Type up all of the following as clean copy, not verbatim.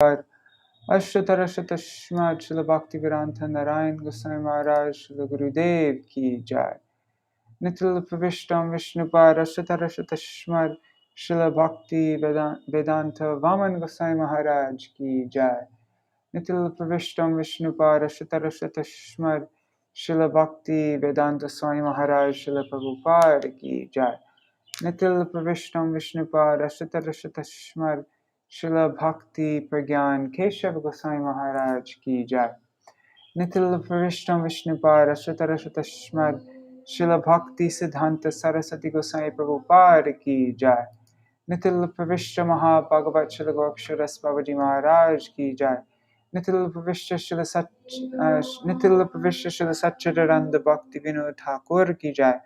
Ashtatarashatashmat Śrīla Bhaktivedanta Goswami Maharaj Śrīla Gurudeva ki jai. Nitil Pravishtam Vishnupad Ashtatarashatashmat Śrīla Bhaktivedanta Goswami Maharaj ki jai. Nitil Pravishtam Vishnupad Ashtatarashatashmat Śrīla Bhaktivedanta Swami Maharaj Śrīla Prabhupada ki jai. Nitil Pravishtam Vishnupad Ashtatarashatashmat Śrīla Bhakti Pragyan Keshav Goswami Maharaj ki jai. Nitil Pravishtam Vishnupad Ashtatarashatashmat Śrīla Bhakti Siddhanta Saraswati Goswami Prabhupada ki jai. Nitil Pravishta Mahabhagavat Śrīla Gokṣaras Babaji Maharaj ki jai. Nitil Pravishta Śrīla Satchidananda Bhakti Vinod Thakur ki jai.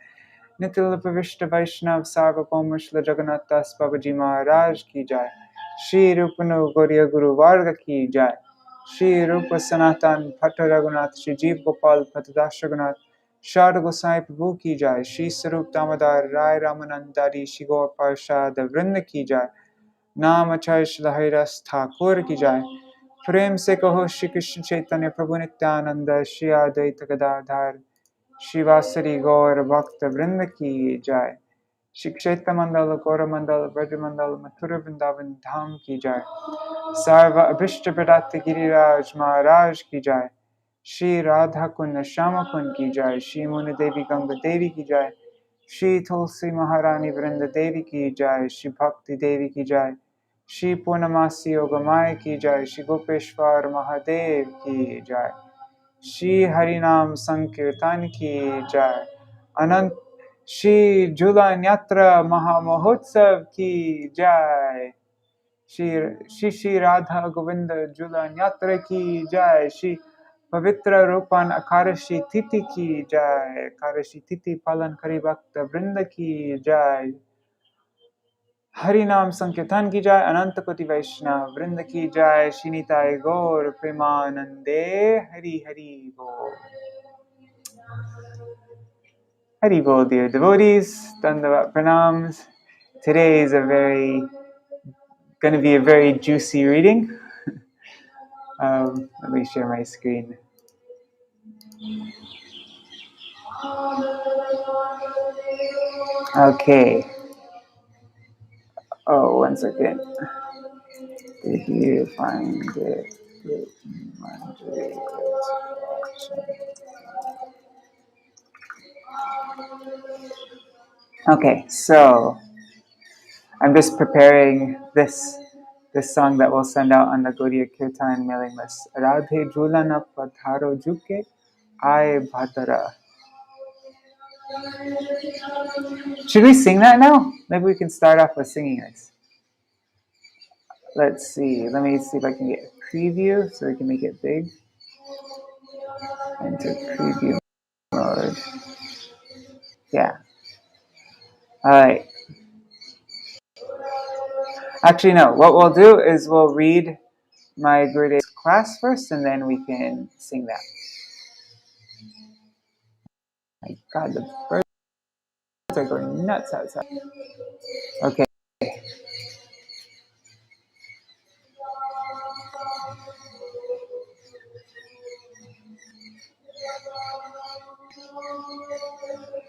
Nitil Pravishta Vaishnav Sarvabhauma Śrīla Jagannath Das Babaji Maharaj ki jai. Shri Rupanu Gauriya Guru Varga ki jai. Shri Rupa Sanatan Bhatta Raghunath Shri Jeev Gopal Bhattadash Raghunath Shada Gosai Prabhu ki jai. Shri Sarup Damodar Rai Ramanandari Shri Gaur Parshad-vṛnda ki jai. Nam Acharya Śrīla Haridas Thakur ki jai. Prem se kaho Shri Krishna Chaitanya Prabhu Nityananda Shri Advaita Gadadhar Shri Vasari Gaur Bhakta-vṛnda ki jai. Shri Kshetra Mandala Gaura Mandala Vraja Mandala Mathura Vrindavan Dham ki jai. Sarva Abhishta Pradata Giriraj Maharaj ki jai. Shri Radha Kunda Shama Kund ki jai. Shri Muna Devi Ganga Devi ki jai. Shri Tulsi Maharani Vrinda Devi ki jai. Shri Bhakti Devi ki jai. Shri Purnamasi Yogamaya ki jai. Shri Gopeshwar Mahadev ki jai. Shri Harinam Sankirtan ki jai. Anant Shri Jhulana-yatra Mahamahotsav ki jai. Shri Radha Govinda Jhulana-yatra ki jai. Shri Pavitra Rupan Akarashi Titi ki jai. Akarashi Titi Palan Kari Bhakta Vrinda ki jai. Harinam Sankirtan ki jai. Ananta Koti Vaishnava Vrinda ki jai. Shri Nitai Gaur Premanande Hari Hari Bol. Hari Bol, dear devotees, Dandavat Pranams. Today is going to be a very juicy reading. Let me share my screen. Okay. Oh, one second. Did you find it? Okay, so I'm just preparing this song that we'll send out on the Gaudiya Kirtan mailing list. Radhe Jhulana Patharo Juke Ai Bhadara. Should we sing that now? Maybe we can start off with singing this. Let's see. Let me see if I can get a preview so we can make it big. Enter preview mode. Yeah. Alright. Actually, no. What we'll do is we'll read my Gurudev's class first and then we can sing that. My God, the birds are going nuts outside. Okay.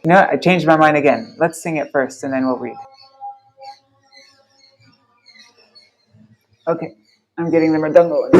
No, I changed my mind again. Let's sing it first and then we'll read. Okay, I'm getting the mridanga.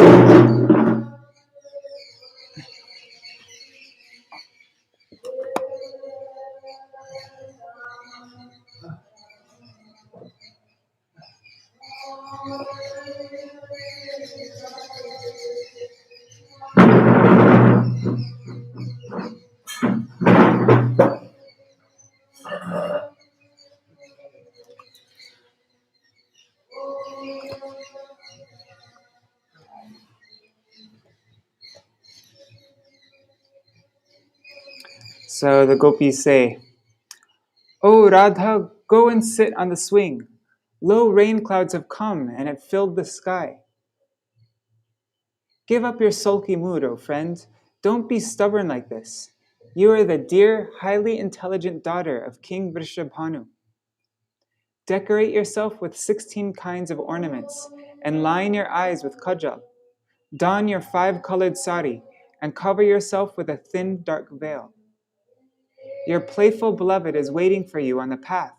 So the gopis say, "Oh Radha, go and sit on the swing. Low rain clouds have come and have filled the sky. Give up your sulky mood, O friend. Don't be stubborn like this. You are the dear, highly intelligent daughter of King Vrishabhanu. Decorate yourself with 16 kinds of ornaments and line your eyes with kajal. Don your 5-colored sari and cover yourself with a thin, dark veil. Your playful beloved is waiting for you on the path.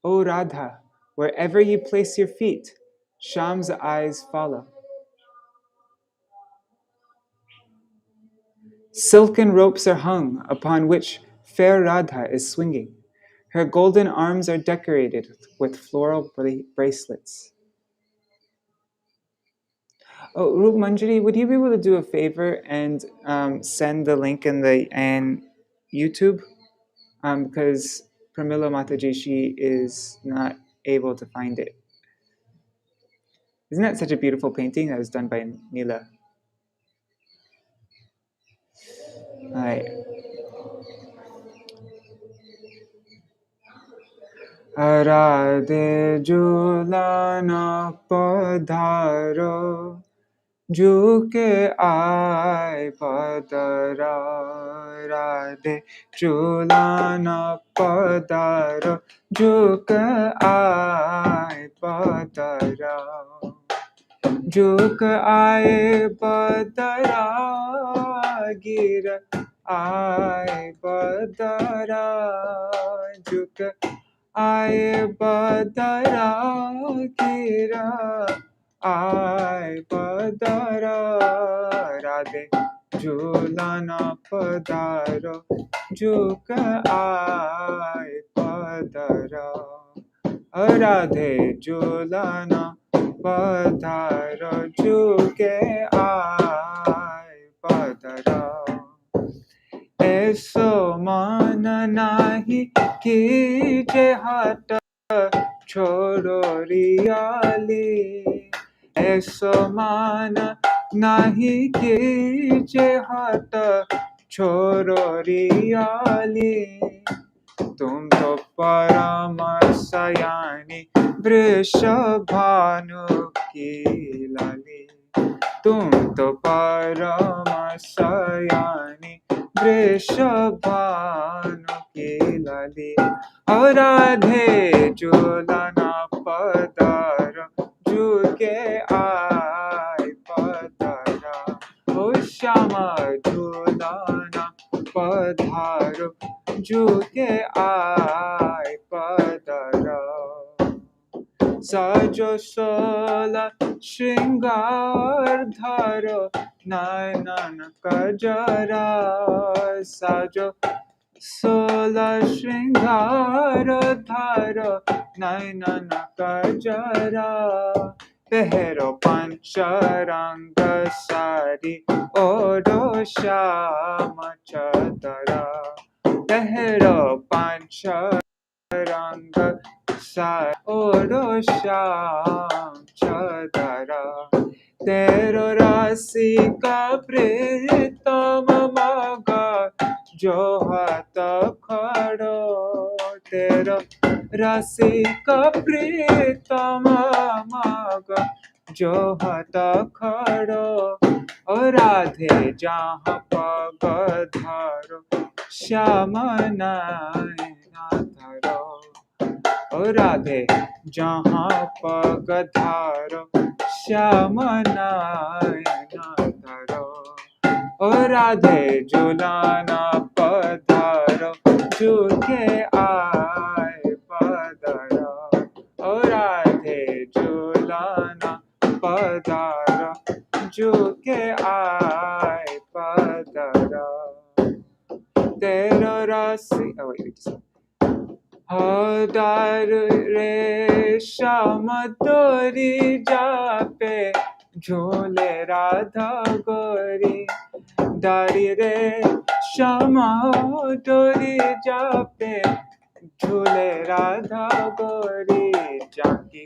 O Radha, wherever you place your feet, Shyam's eyes follow. Silken ropes are hung, upon which fair Radha is swinging. Her golden arms are decorated with floral bracelets. Oh, Rup Manjari, would you be able to do a favor and send the link in YouTube? Because Pramila Mataji, she is not able to find it. Isn't that such a beautiful painting that was done by Neela? Right. Radhe Jhulana padharo, Jhuke aay padara. Radhe Jhulana padharo, Jhuke aay padara. Jhuk aaye padara, gira aaye padara. Jhuk aaye padara, gira aaye padara. Radhe Jhulana padharo, Jhuk aaye padara. Radhe Jhulana padharo, Jhuke aay padara. Aisa man nahi kije hat chodo riyali. Aisa man nahi kije hat chodo riyali. Tum to paramasayani vrishabhanu ki lali. Tum to paramasayani vrishabhanu ki lali. Radhe Jhulana padharo, Jhuke aay padara. O Shyama Jhulana padharo, Jhuke aay padara. Sajo sola shringar dharo, nayan kajara. Sajo sola shringar dharo, nayan kajara. Pehero pancharanga sari, odo shyama chadara. Pehero pancharanga sari, odo shyam chadara. Tero rasi ka pritam maga, jo hata khado. Tero rasi ka pritam maga, jo hata khado. O Radhe jahan pag dharo, Shyama nayana dharo. O Radhe jahan pag dharo, Shyama nayana dharo. O Radhe Jhulana padharo, Jhuke aay padara. O Radhe Jhulana padharo, Jhuke aay padara. Tero rasi, oh wait, just Hadar re Shyama tori jape, Jhole Radha gori. Dari re Shyama tori jape, Jhule Radha gori. Jaki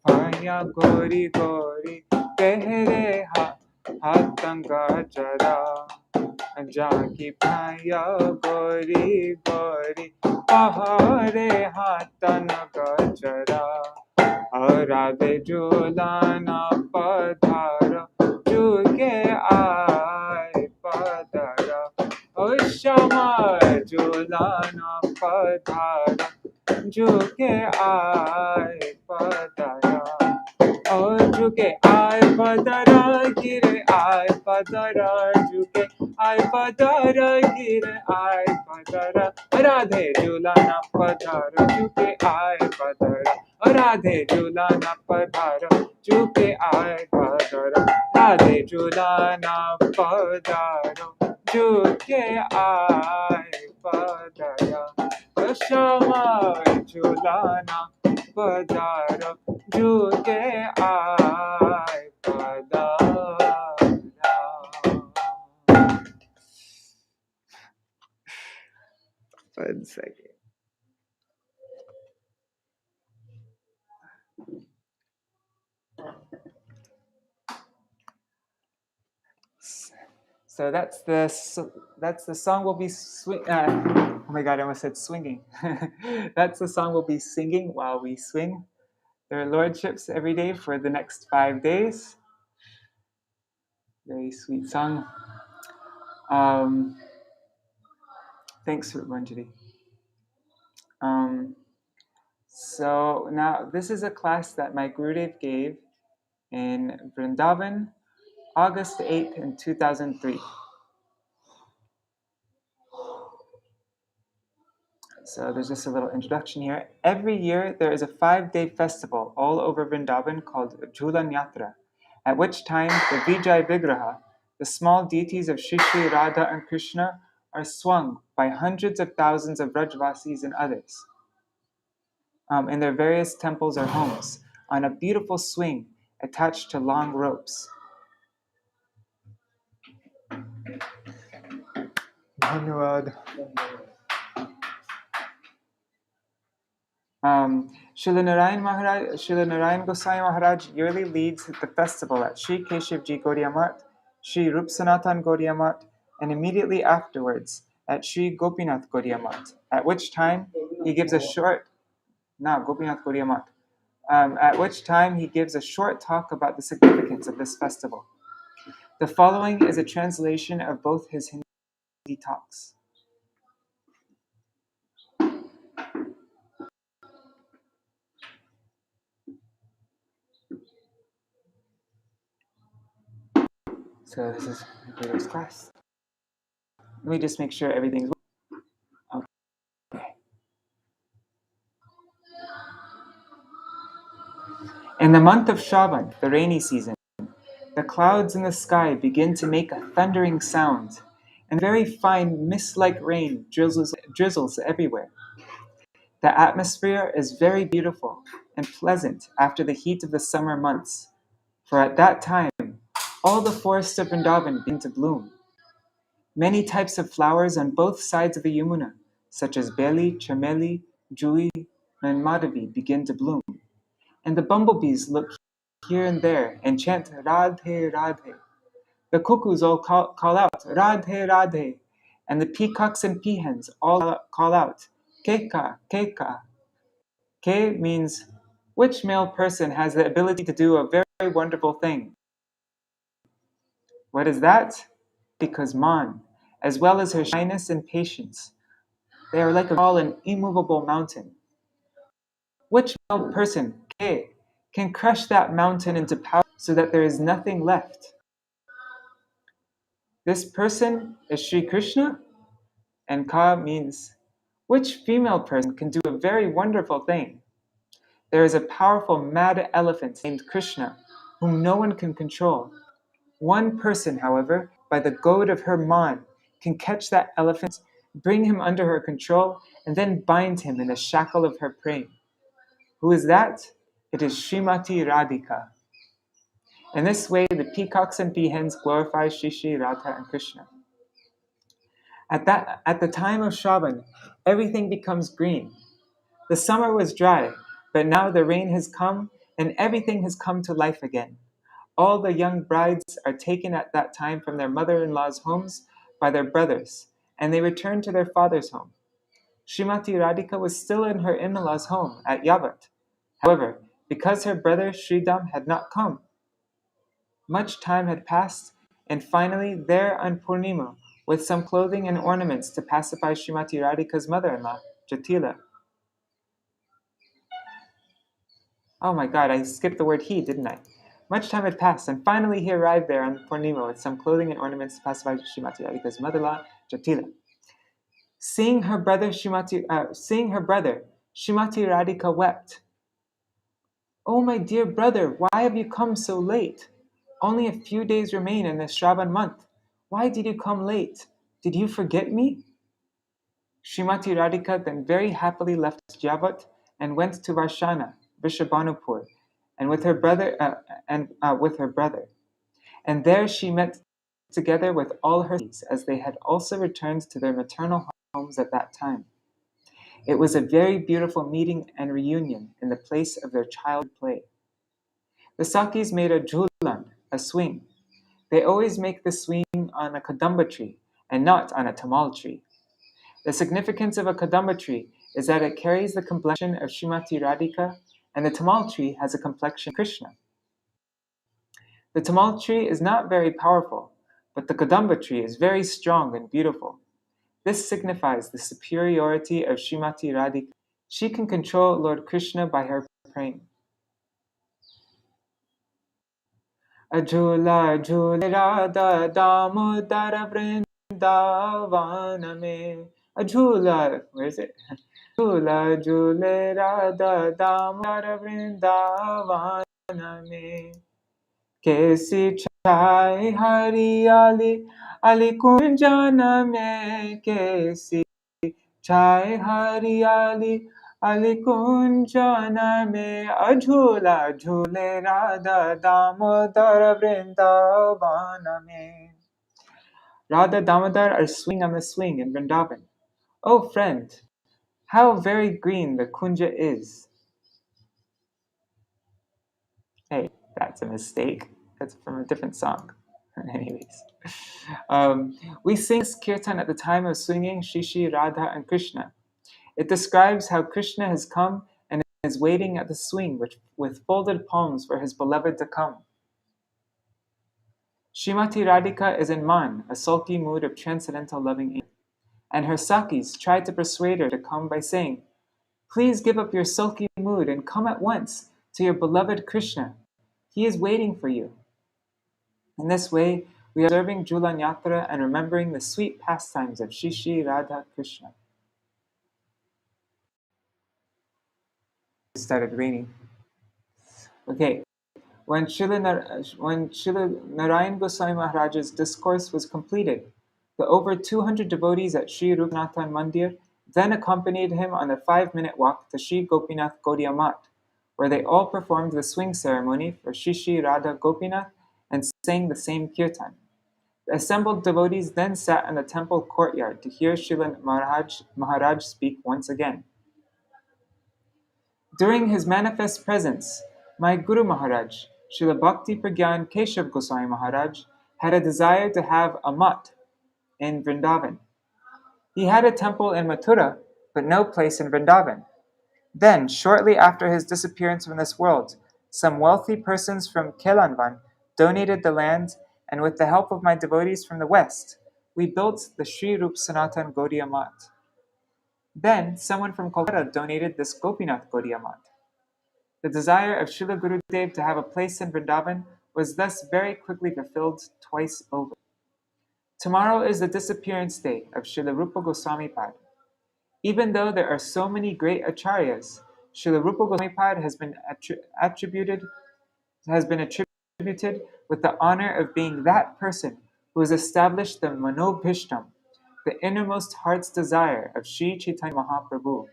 bhaiya gori gori, pehre hatanga jara. Jaki bhaiya gori gori, pahare hatanga jara. Radhe Jhulana padharo, Jhuke aay padara. O Shyama Jhulana padharo, Jhuke aay padara. O Jhuke gire ay padara juke ay padara gire ay padara Radhe Jhulana padara juke ay padara Radhe Jhulana padara juke ay padara Radhe Jhulana padara juke ay padara Shama Jhulana padara juke ay padara. One second. So that's the song we'll be oh my god, I almost said swinging. That's the song we'll be singing while we swing their lordships every day for the next 5 days. Very sweet song. Thanks, Ranjini. So now this is a class that my Gurudev gave in Vrindavan, August 8th in 2003. So there's just a little introduction here. Every year there is a 5-day festival all over Vrindavan called Jhulana-yatra, at which time the Vijay Vigraha, the small deities of Shri Shri Radha and Krishna, are swung by hundreds of thousands of Rajvasis and others in their various temples or homes on a beautiful swing attached to long ropes. Dhanyawad. Śrīla Narayan Gosai Maharaj yearly leads the festival at Shri Keshivji Gaudiya Math, Shri Rup Sanatan Gaudiya Math, and immediately afterwards at Shri Gopinath Gaudiya Math, at which time he gives a short talk about the significance of this festival. The following is a translation of both his Hindi talks. So this is Guru's class. Let me just make sure everything's okay. In the month of Shravan, the rainy season, the clouds in the sky begin to make a thundering sound, and very fine mist-like rain drizzles everywhere. The atmosphere is very beautiful and pleasant after the heat of the summer months, for at that time all the forests of Vrindavan begin to bloom. Many types of flowers on both sides of the Yamuna, such as beli, chameli, jui, and madhavi, begin to bloom, and the bumblebees look here and there and chant Radhe Radhe. The cuckoos all call out Radhe Radhe, and the peacocks and peahens all call out Keka Keka. Ke means which male person has the ability to do a very wonderful thing. What is that? Because Man, as well as her shyness and patience, they are like a tall and immovable mountain. Which male person, Ke, can crush that mountain into powder so that there is nothing left? This person is Sri Krishna, and Ka means which female person can do a very wonderful thing? There is a powerful mad elephant named Krishna, whom no one can control. One person, however, by the goad of her man, can catch that elephant, bring him under her control, and then bind him in the shackle of her praying. Who is that? It is Srimati Radhika. In this way, the peacocks and peahens glorify Shri Shri Radha and Krishna. At the time of Shravan, everything becomes green. The summer was dry, but now the rain has come and everything has come to life again. All the young brides are taken at that time from their mother-in-law's homes by their brothers, and they return to their father's home. Srimati Radhika was still in her in-law's home at Yavat. However, because her brother Sridham had not come, much time had passed, and finally there on Purnima, with some clothing and ornaments to pacify Srimati Radhika's mother-in-law, Jatila. Oh my god, I skipped the word he, didn't I? Much time had passed, and finally he arrived there on Purnima with some clothing and ornaments to pacify Srimati Radhika's mother-in-law, Jatila. Seeing her brother, Srimati Radhika wept. "Oh, my dear brother, why have you come so late? Only a few days remain in the Shravan month. Why did you come late? Did you forget me?" Srimati Radhika then very happily left Javat and went to Varshana, Vrishabhanupur, and with her brother, and there she met together with all her sons, as they had also returned to their maternal homes at that time. It was a very beautiful meeting and reunion in the place of their childhood play. The Sakis made a jhulan, a swing. They always make the swing on a Kadamba tree and not on a tamal tree. The significance of a Kadamba tree is that it carries the complexion of Srimati Radhika, and the tamal tree has a complexion of Krishna. The tamal tree is not very powerful, but the Kadamba tree is very strong and beautiful. This signifies the superiority of Srimati Radhika. She can control Lord Krishna by her praying. Jhula jhule Radha Ānanda-vṛndāvana me. Jhula, where is it? Jhula jhule Radha Ānanda-vṛndāvana me. Kesi chai hariyali ali kunjana me. Kesi chai hariyali ali kunjana me. Jhula jhule Radha Ānanda-vṛndāvana me. Radha Damodar are swinging on the swing in Vrindavan. Oh friend, how very green the kunja is. Hey, that's a mistake. That's from a different song. Anyways, we sing this kirtan at the time of swinging Shishi, Radha, and Krishna. It describes how Krishna has come and is waiting at the swing with folded palms for his beloved to come. Srimati Radhika is in Man, a sulky mood of transcendental loving anger, and her Sakis tried to persuade her to come by saying, "Please give up your sulky mood and come at once to your beloved Krishna. He is waiting for you." In this way, we are observing Jhulana-yatra and remembering the sweet pastimes of Shishi, Radha, Krishna. It started raining. Okay, when Śrīla Narayan Goswami Maharaj's discourse was completed, the over 200 devotees at Sri Rupanathan Mandir then accompanied him on a 5-minute walk to Sri Gopinath Gaudiya Math, where they all performed the swing ceremony for Shishi, Radha, Gopinath and sang the same kirtan. The assembled devotees then sat in the temple courtyard to hear Śrīla Maharaj speak once again. During his manifest presence, my Guru Maharaj, Śrīla Bhakti Pragyan Keshav Goswami Maharaj, had a desire to have a math in Vrindavan. He had a temple in Mathura, but no place in Vrindavan. Then, shortly after his disappearance from this world, some wealthy persons from Kelanvan donated the land, and with the help of my devotees from the west, we built the Sri Rup Sanatan Gaudiya Math. Then, someone from Kolkata donated this Gopinath Gaudiya Math. The desire of Śrīla Gurudeva to have a place in Vrindavan was thus very quickly fulfilled twice over. Tomorrow is the disappearance day of Śrīla Rupa Goswami Pad. Even though there are so many great acharyas, Śrīla Rupa Goswami Pad has been attributed with the honor of being that person who has established the Manobhishtam, the innermost heart's desire of Sri Chaitanya Mahaprabhu.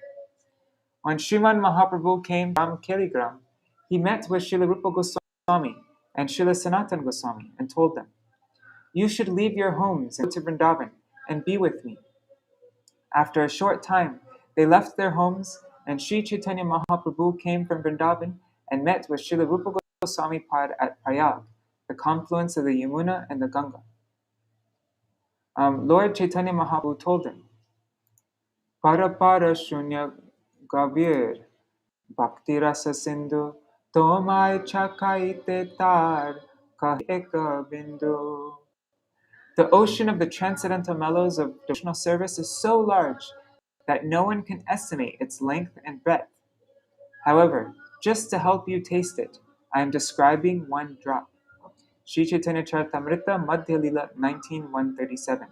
When Sriman Mahaprabhu came from Keligram, he met with Śrīla Rupa Goswami and Śrīla Sanatan Goswami and told them, "You should leave your homes and go to Vrindavan and be with me." After a short time, they left their homes, and Sri Chaitanya Mahaprabhu came from Vrindavan and met with Śrīla Rupa Goswami Pad at Prayag, the confluence of the Yamuna and the Ganga. Lord Chaitanya Mahaprabhu told him, "Para shunya gavir bhakti rasa sindhu tomai chakaite tar kaheka bindu." The ocean of the transcendental mellows of devotional service is so large that no one can estimate its length and breadth. However, just to help you taste it, I am describing one drop. Sri Chaitanya Charitamrita, Madhya Lila 19:137.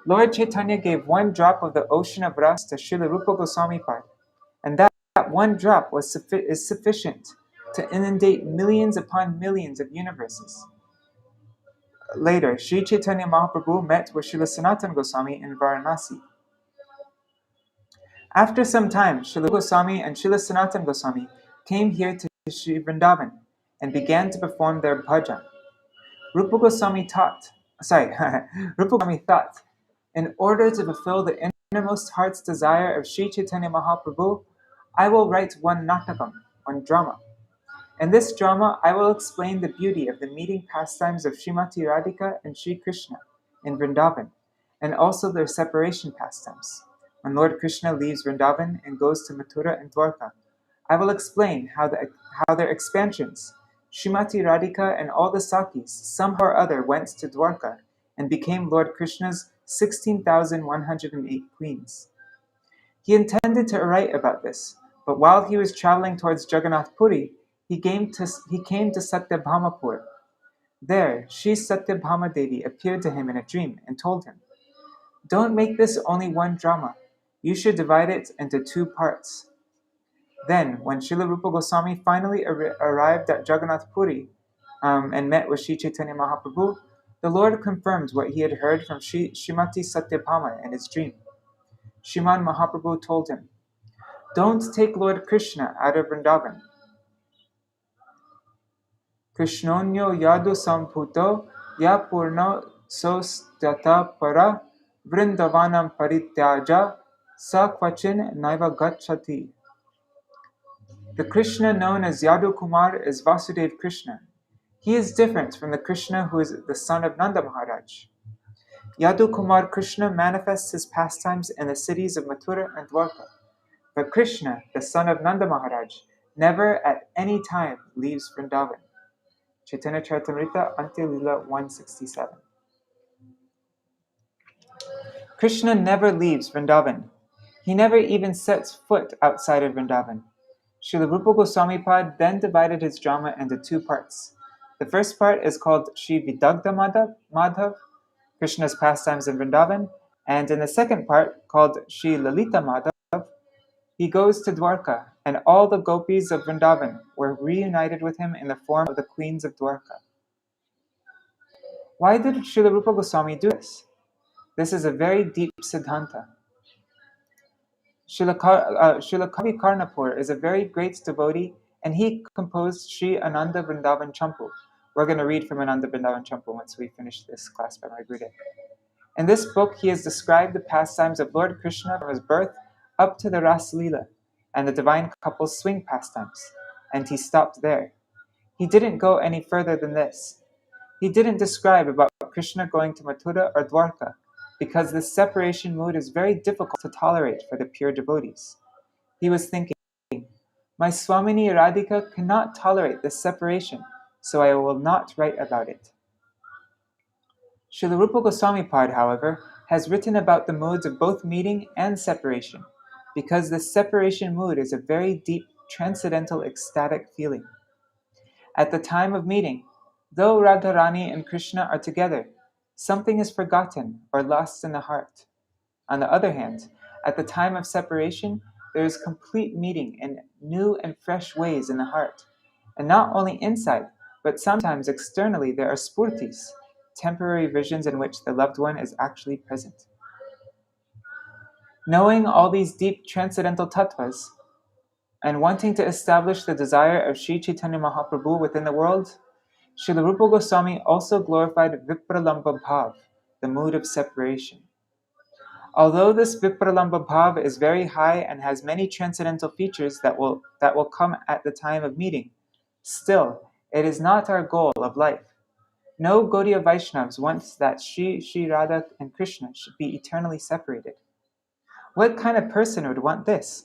Lord Chaitanya gave one drop of the ocean of Ras to Śrīla Rupa Goswami Pad, and that one drop is sufficient to inundate millions upon millions of universes. Later, Sri Chaitanya Mahaprabhu met with Śrīla Sanatana Goswami in Varanasi. After some time, Śrīla Goswami and Śrīla Sanatana Goswami came here to Sri Vrindavan and began to perform their bhajan. Rupa Goswami thought, in order to fulfill the innermost heart's desire of Sri Chaitanya Mahaprabhu, I will write one natakam, one drama. In this drama, I will explain the beauty of the meeting pastimes of Srimati Radhika and Sri Krishna in Vrindavan, and also their separation pastimes. When Lord Krishna leaves Vrindavan and goes to Mathura and Dwarka, I will explain how their expansions, Srimati Radhika and all the Sakis, somehow or other went to Dwarka and became Lord Krishna's 16,108 queens. He intended to write about this, but while he was traveling towards Jagannath Puri, he came to Satyabhamapur. There, Sri Satyabhama Devi appeared to him in a dream and told him, "Don't make this only one drama. You should divide it into 2 parts." Then, when Śrīla Rupa Goswami finally arrived at Jagannath Puri and met with Sri Chaitanya Mahaprabhu, the Lord confirmed what he had heard from Srimati Satyabhama in his dream. Shriman Mahaprabhu told him, "Don't take Lord Krishna out of Vrindavan. Krishnonyo yadu samphuto ya purno sostata para vrindavanam parityaja sa kvachin naiva gacchati." The Krishna known as Yadu Kumar is Vasudev Krishna. He is different from the Krishna who is the son of Nanda Maharaj. Yadu Kumar Krishna manifests his pastimes in the cities of Mathura and Dwarka. But Krishna, the son of Nanda Maharaj, never at any time leaves Vrindavan. Chaitanya Charitamrita, Ānanda-vṛndāvana-campu 167. Krishna never leaves Vrindavan. He never even sets foot outside of Vrindavan. Śrīla Rupa Goswami Pad then divided his drama into 2 parts. The first part is called Sri Vidagdha Madhav, Krishna's pastimes in Vrindavan, and in the second part, called Sri Lalita Madhav, he goes to Dwarka, and all the gopis of Vrindavan were reunited with him in the form of the queens of Dwarka. Why did Śrīla Rupa Goswami do this? This is a very deep siddhanta. Srila Kavi Karṇapura is a very great devotee, and he composed Sri Ānanda-vṛndāvana-campu. We're going to read from Ānanda-vṛndāvana-campu once we finish this class by my Gurudev. In this book, he has described the pastimes of Lord Krishna from his birth up to the Ras-līlā and the divine couple's swing pastimes, and he stopped there. He didn't go any further than this. He didn't describe about Krishna going to Mathura or Dwarka, because this separation mood is very difficult to tolerate for the pure devotees. He was thinking, my Swamini Radhika cannot tolerate this separation, so I will not write about it. Śrīla Rupa Goswami Pad, however, has written about the moods of both meeting and separation, because this separation mood is a very deep, transcendental, ecstatic feeling. At the time of meeting, though Radharani and Krishna are together, something is forgotten or lost in the heart. On the other hand, at the time of separation, there is complete meeting in new and fresh ways in the heart. And not only inside, but sometimes externally there are spurtis, temporary visions in which the loved one is actually present. Knowing all these deep transcendental tattvas, and wanting to establish the desire of Sri Chaitanya Mahaprabhu within the world, Śrīla Rupa Goswami also glorified Vipralambha Bhav, the mood of separation. Although this Vipralambha Bhav is very high and has many transcendental features that will come at the time of meeting, still, it is not our goal of life. No Gaudiya Vaishnavas wants that Sri Radha and Krishna should be eternally separated. What kind of person would want this?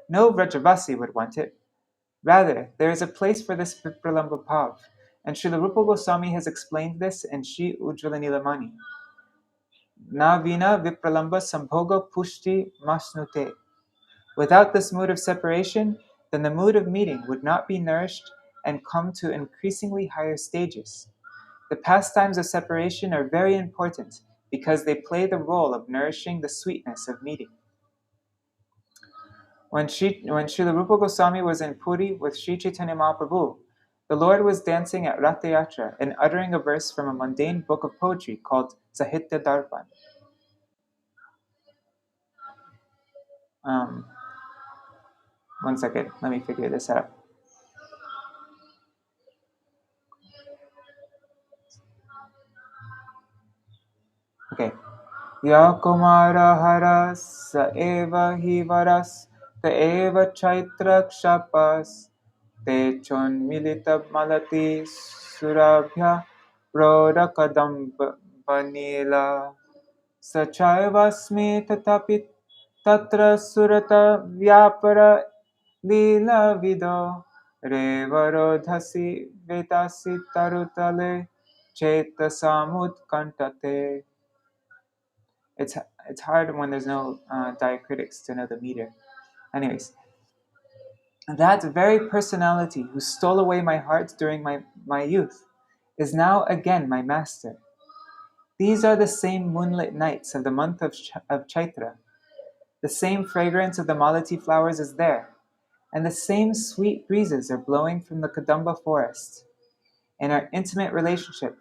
No Vrajavasi would want it. Rather, there is a place for this Vipralambha Bhav, and Śrīla Rupa Goswami has explained this in Sri Ujjvala-nilamani. Na vina vipralamba sambhoga pushti masnute. Without this mood of separation, then the mood of meeting would not be nourished, and come to increasingly higher stages. The pastimes of separation are very important because they play the role of nourishing the sweetness of meeting. When Śrīla Rupa Goswami was in Puri with Sri Chaitanya Mahaprabhu, the Lord was dancing at Rath-yatra and uttering a verse from a mundane book of poetry called Sahitya Darpan. One second, let me figure this out. Okay. Ya Kumara Haras Sa Eva Hi Varas Te Eva Chaitra Kshapas Te Chon Milita Malati Surabhya Roda Kadamba Vanila Sachayvasmi Tatapit Tatra Surata Vyapara Lila Vido Revarodhasi Vetasi Tarutale Cheta Samut Kantate. It's hard when there's no diacritics to know the meter. Anyways, that very personality who stole away my heart during my youth is now again my master. These are the same moonlit nights of the month of Chaitra. The same fragrance of the malati flowers is there, and the same sweet breezes are blowing from the Kadamba forest. In our intimate relationship,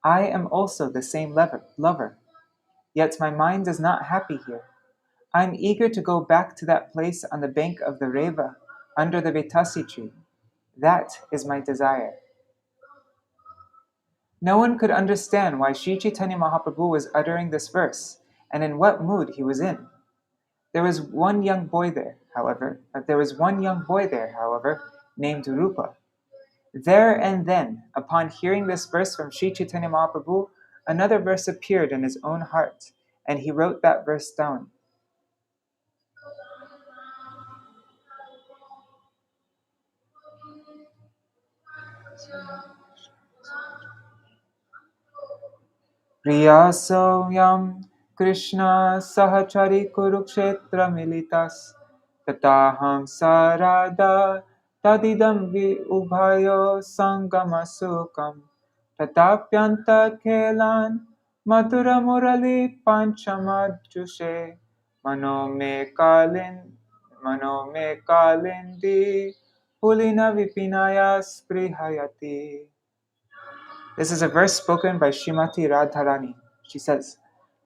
I am also the same lover, yet my mind is not happy here. I am eager to go back to that place on the bank of the Reva, under the Vetasi tree. That is my desire. No one could understand why Sri Chaitanya Mahaprabhu was uttering this verse, and in what mood he was in. There was one young boy there, however, named Rupa. There and then, upon hearing this verse from Sri Chaitanya Mahaprabhu, another verse appeared in his own heart, and he wrote that verse down. Priyasoyam Krishna Sahachari Kurukshetra Militas Tataham Sarada Tadidam Vi Ubhayo Sangamasukam Tatapyanta Kelan Madhura Murali Panchamadjushe Mano me Kalindi Pulina Vipinaya Sprihayati. This is a verse spoken by Srimati Radharani. She says,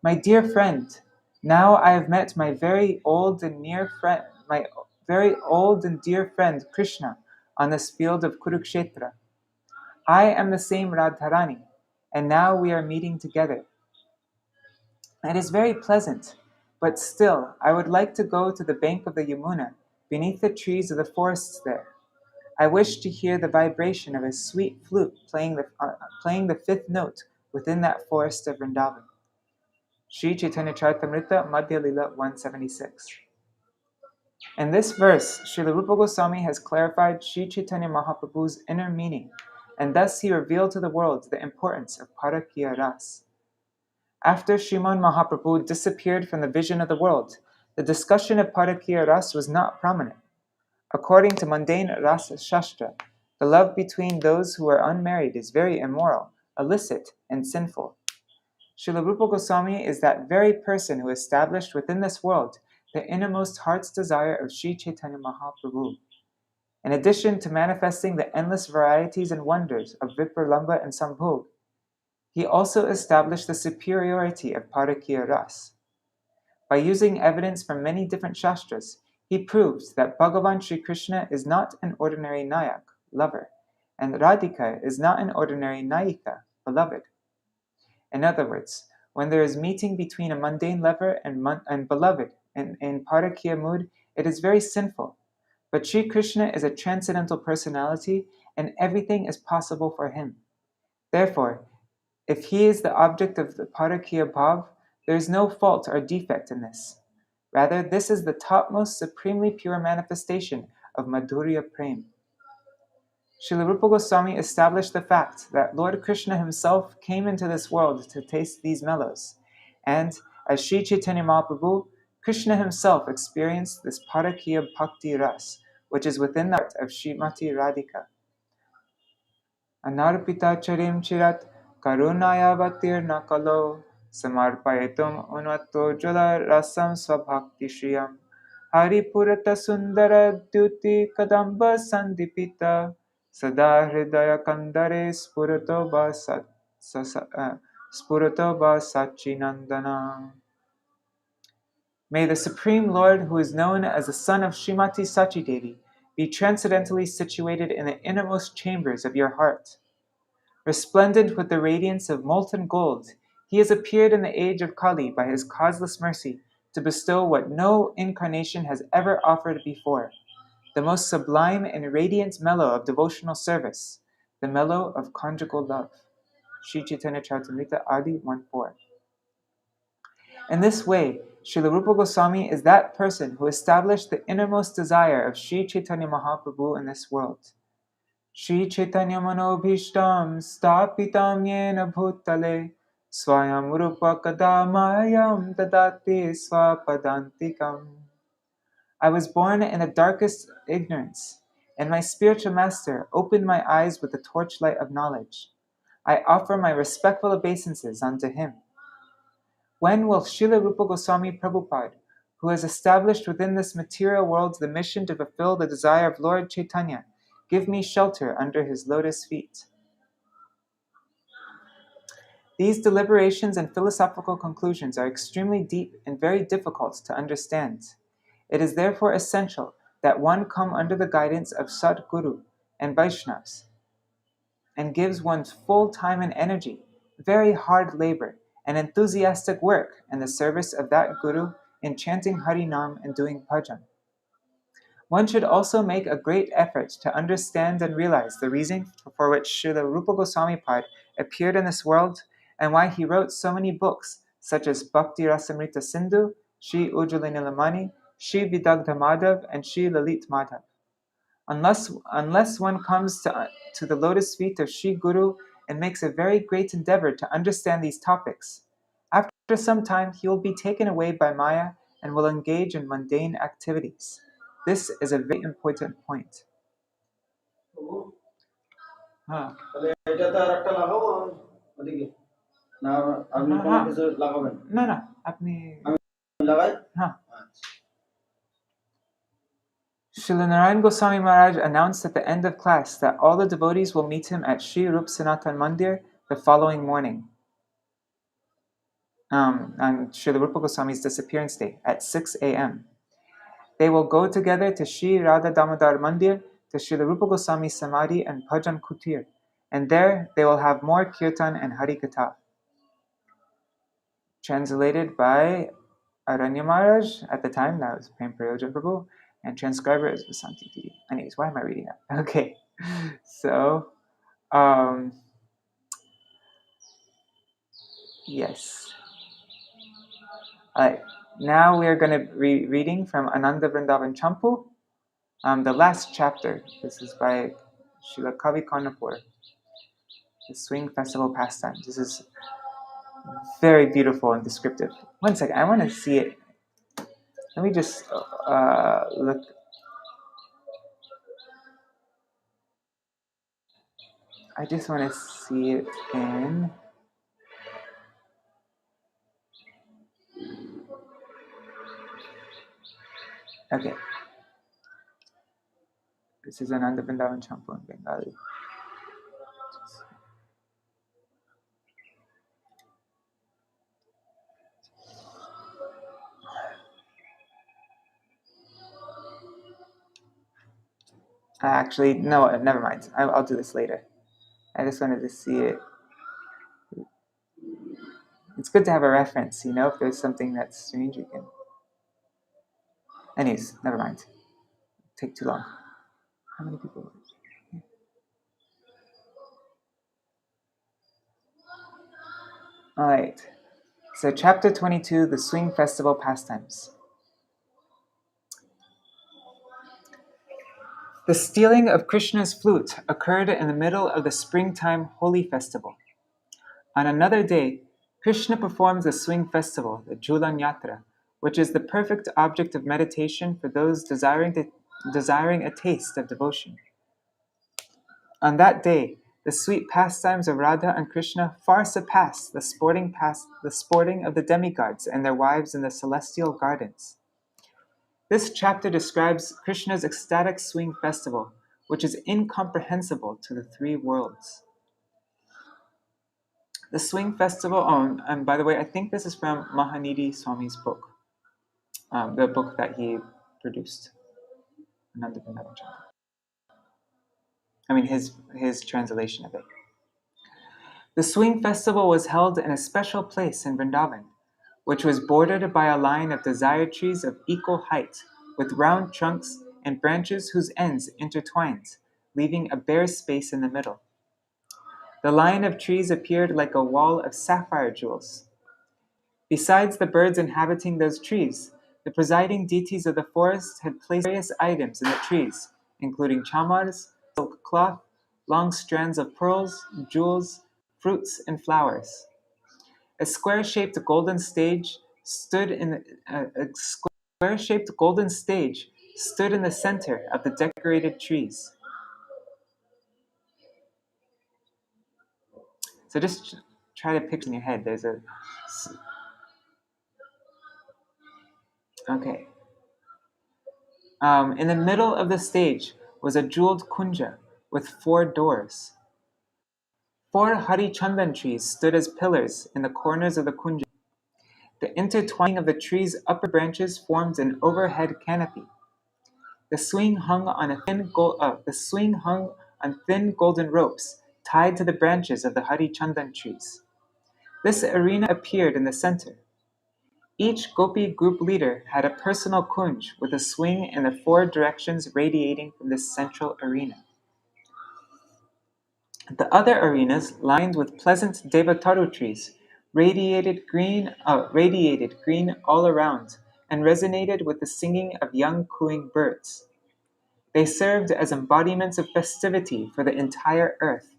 "My dear friend, now I have met my very old and dear friend Krishna on this field of Kurukshetra. I am the same Radharani, and now we are meeting together. It is very pleasant, but still I would like to go to the bank of the Yamuna, beneath the trees of the forests there. I wish to hear the vibration of his sweet flute playing the fifth note within that forest of Vrindavan." Sri Chaitanya Charitamrita, Madhya Lila 176. In this verse, Śrīla Rupa Goswami has clarified Sri Chaitanya Mahaprabhu's inner meaning, and thus he revealed to the world the importance of Parakiya Ras. After Sriman Mahaprabhu disappeared from the vision of the world, the discussion of Parakiya Ras was not prominent. According to mundane Rasa Shastra, the love between those who are unmarried is very immoral, illicit, and sinful. Śrīla Rupa Goswami is that very person who established within this world the innermost heart's desire of Sri Chaitanya Mahaprabhu. In addition to manifesting the endless varieties and wonders of Vipralambha and Sambhog, he also established the superiority of Parakiya Ras. By using evidence from many different shastras, he proved that Bhagavan Sri Krishna is not an ordinary Nayak, lover, and Radhika is not an ordinary Nayika, beloved. In other words, when there is meeting between a mundane lover and beloved in Parakiya mood, it is very sinful. But Sri Krishna is a transcendental personality, and everything is possible for him. Therefore, if he is the object of the Parakiya Bhav, there is no fault or defect in this. Rather, this is the topmost supremely pure manifestation of Madhurya Prem. Śrīla Rupa Goswami established the fact that Lord Krishna himself came into this world to taste these mellows, and as Sri Chaitanya Mahaprabhu, Krishna himself experienced this Parakiya Bhakti Ras, which is within the heart of Srimati Radhika. Anarpita charim chirat karunaya vatir nakalo samarpayetum unvato jala rasam svabhakti shriyam Haripurata sundara dyuti kadamba sandipita sada hridaya kandare spurato va sachinandana. May the Supreme Lord, who is known as the son of Srimati Sachi Devi, be transcendently situated in the innermost chambers of your heart. Resplendent with the radiance of molten gold, he has appeared in the age of Kali by his causeless mercy to bestow what no incarnation has ever offered before, the most sublime and radiant mellow of devotional service, the mellow of conjugal love. Sri Chaitanya Charitamrita Adi 1.4. In this way, Srila Rupa Goswami is that person who established the innermost desire of Sri Chaitanya Mahaprabhu in this world. Sri Chaitanya Manobhishtam Stapitam Yena Bhutale Swayam Rupa Kadamayam Dadati Swapadantikam. I was born in the darkest ignorance, and my spiritual master opened my eyes with the torchlight of knowledge. I offer my respectful obeisances unto him. When will Srila Rupa Goswami Prabhupada, who has established within this material world the mission to fulfill the desire of Lord Chaitanya, give me shelter under his lotus feet? These deliberations and philosophical conclusions are extremely deep and very difficult to understand. It is therefore essential that one come under the guidance of Sadguru and Vaishnavas and gives one's full time and energy, very hard labor, and enthusiastic work in the service of that Guru in chanting Harinam and doing bhajan. One should also make a great effort to understand and realize the reason for which Srila Rupa Goswami Pad appeared in this world and why he wrote so many books such as Bhakti Rasamrita Sindhu, Shri Ujjvala Nilamani, Shri Vidagdha Madhav, and Shri Lalit Madhav. Unless one comes to the lotus feet of Shri Guru and makes a very great endeavor to understand these topics, after some time he will be taken away by Maya and will engage in mundane activities. This is a very important point. हाँ ना अपनी हाँ. Srila Narayan Goswami Maharaj announced at the end of class that all the devotees will meet him at Sri Rup Sanatan Mandir the following morning, on Srila Rupa Goswami's disappearance day at 6 a.m. They will go together to Sri Radha Damodar Mandir, to Srila Rupa Goswami Samadhi and Bhajan Kutir, and there they will have more kirtan and harikatha. Translated by Aranya Maharaj at the time, that was Prem Prayojan Prabhu, and transcriber is Vasanti Didi. Anyways, why am I reading that? Okay, so, yes. Alright, now we are going to be reading from Ānanda-vṛndāvana-campu, the last chapter. This is by Srila Kavi Karṇapura, the Swing Festival Pastimes. This is very beautiful and descriptive. One second, I want to see it. Let me just look. I just want to see it in. Okay. This is Ānanda-vṛndāvana-campu in Bengali. Actually, no, never mind. I'll do this later. I just wanted to see it. It's good to have a reference, if there's something that's strange, you can. Anyways, never mind. Take too long. How many people? Alright. So, chapter 22, the Swing Festival Pastimes. The stealing of Krishna's flute occurred in the middle of the springtime holy festival. On another day, Krishna performs a swing festival, the Jhulana-yatra, which is the perfect object of meditation for those desiring a taste of devotion. On that day, The sweet pastimes of Radha and Krishna far surpass the sporting of the demigods and their wives in the celestial gardens. This chapter describes Krishna's ecstatic swing festival, which is incomprehensible to the three worlds. The swing festival, and by the way, I think this is from Mahanidhi Swami's book, the book that he produced, Ānanda-vṛndāvana-campu. I mean, his translation of it. The swing festival was held in a special place in Vrindavan, which was bordered by a line of desire trees of equal height, with round trunks and branches whose ends intertwined, leaving a bare space in the middle. The line of trees appeared like a wall of sapphire jewels. Besides the birds inhabiting those trees, the presiding deities of the forest had placed various items in the trees, including chamars, silk cloth, long strands of pearls, jewels, fruits, and flowers. A square-shaped golden stage stood in the center of the decorated trees. So just try to picture in your head. Okay. In the middle of the stage was a jeweled kunja with 4 doors. 4 Hari Chandan trees stood as pillars in the corners of the kunja. The intertwining of the trees' upper branches formed an overhead canopy. The swing hung on thin golden ropes tied to the branches of the Hari Chandan trees. This arena appeared in the center. Each gopi group leader had a personal kunj with a swing in the 4 directions radiating from this central arena. The other arenas, lined with pleasant devataru trees, radiated green all around and resonated with the singing of young cooing birds. They served as embodiments of festivity for the entire earth.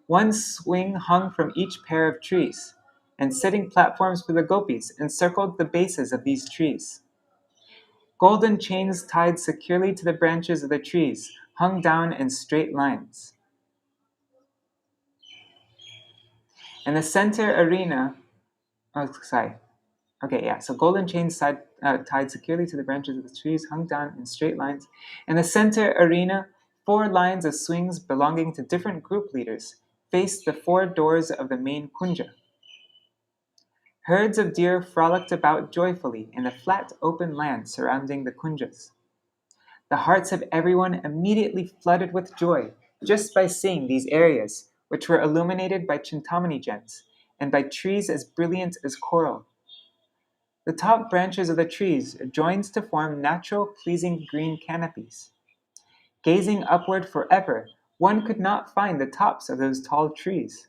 1 swing hung from each pair of trees, and sitting platforms for the gopis encircled the bases of these trees. Golden chains tied securely to the branches of the trees hung down in straight lines. In the center arena, so golden chains tied securely to the branches of the trees hung down in straight lines. In the center arena, 4 lines of swings belonging to different group leaders faced the 4 doors of the main kunja. Herds of deer frolicked about joyfully in the flat open land surrounding the kunjas. The hearts of everyone immediately flooded with joy just by seeing these areas, which were illuminated by chintamani gems and by trees as brilliant as coral. The top branches of the trees joined to form natural, pleasing green canopies. Gazing upward forever, one could not find the tops of those tall trees.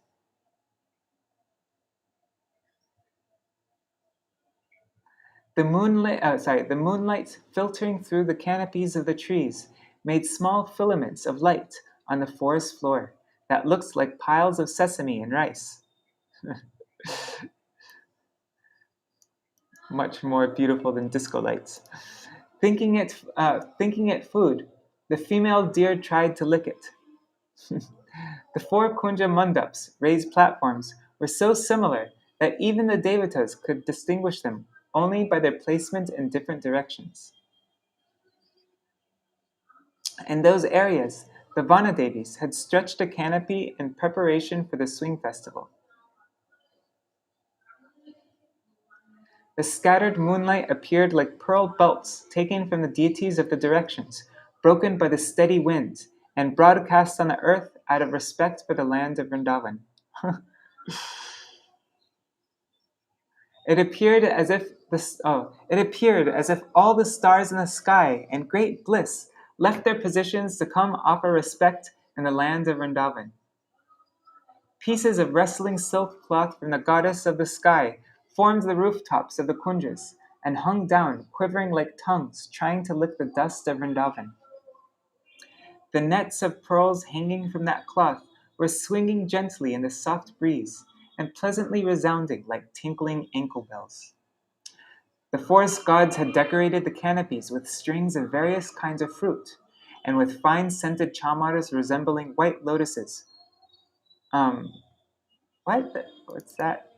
The moonlight filtering through the canopies of the trees made small filaments of light on the forest floor that looked like piles of sesame and rice. Much more beautiful than disco lights. Thinking it food, the female deer tried to lick it. The 4 kunja mandaps, raised platforms, were so similar that even the devatas could distinguish them only by their placement in different directions. In those areas, the Vanadevis had stretched a canopy in preparation for the swing festival. The scattered moonlight appeared like pearl belts taken from the deities of the directions, broken by the steady wind, and broadcast on the earth out of respect for the land of Vrindavan. It appeared as if all the stars in the sky in great bliss left their positions to come offer respect in the land of Vrindavan. Pieces of rustling silk cloth from the goddess of the sky formed the rooftops of the kunjas and hung down, quivering like tongues, trying to lick the dust of Vrindavan. The nets of pearls hanging from that cloth were swinging gently in the soft breeze and pleasantly resounding like tinkling ankle bells. The forest gods had decorated the canopies with strings of various kinds of fruit, and with fine scented chamars resembling white lotuses, What's that?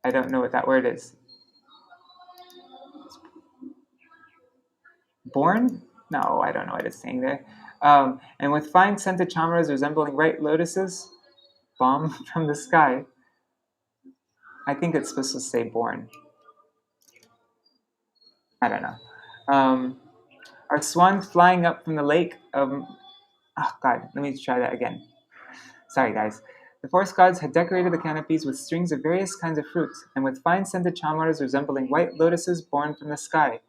I don't know what that word is. Born? No, I don't know what it's saying there. And with fine scented chamaras resembling white lotuses, bomb from the sky. I think it's supposed to say born. I don't know. Are swans flying up from the lake? Oh God, let me try that again. Sorry, guys. The forest gods had decorated the canopies with strings of various kinds of fruits, and with fine scented chamaras resembling white lotuses born from the sky,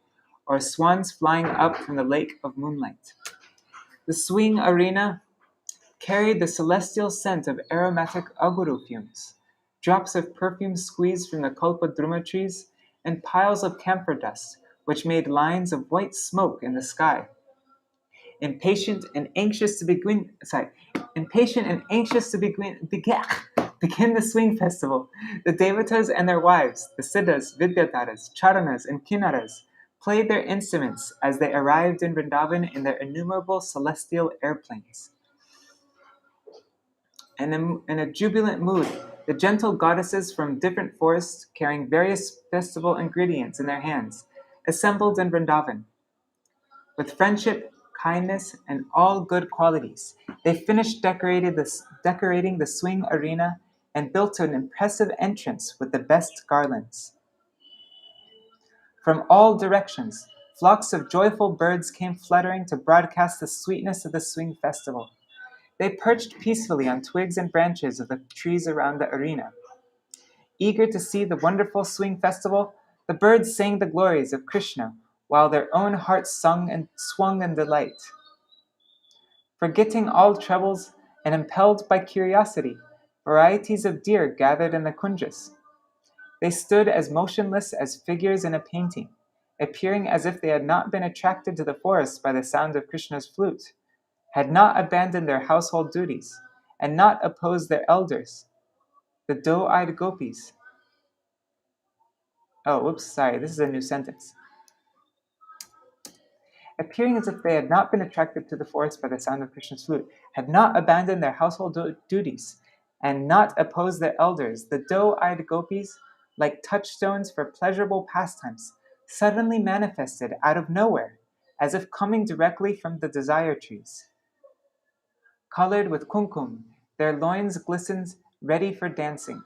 or swans flying up from the lake of moonlight. The swing arena carried the celestial scent of aromatic aguru fumes, drops of perfume squeezed from the kalpadruma trees, and piles of camphor dust, which made lines of white smoke in the sky. Impatient and anxious to begin the swing festival, the devatas and their wives, the siddhas, vidyadharas, charanas, and kinnaras, played their instruments as they arrived in Vrindavan in their innumerable celestial airplanes. And in a jubilant mood, the gentle goddesses from different forests, carrying various festival ingredients in their hands, assembled in Vrindavan. With friendship, kindness, and all good qualities, they finished decorating the swing arena and built an impressive entrance with the best garlands. From all directions, flocks of joyful birds came fluttering to broadcast the sweetness of the swing festival. They perched peacefully on twigs and branches of the trees around the arena. Eager to see the wonderful swing festival, the birds sang the glories of Krishna, while their own hearts sung and swung in delight. Forgetting all troubles and impelled by curiosity, varieties of deer gathered in the kunjas. They stood as motionless as figures in a painting, appearing as if they had not been attracted to the forest by the sound of Krishna's flute, had not abandoned their household duties, and not opposed their elders, the doe-eyed gopis. This is a new sentence. Appearing as if they had not been attracted to the forest by the sound of Krishna's flute, had not abandoned their household duties, and not opposed their elders, the doe-eyed gopis, like touchstones for pleasurable pastimes, suddenly manifested out of nowhere, as if coming directly from the desire trees. Colored with kumkum, their loins glistened, ready for dancing.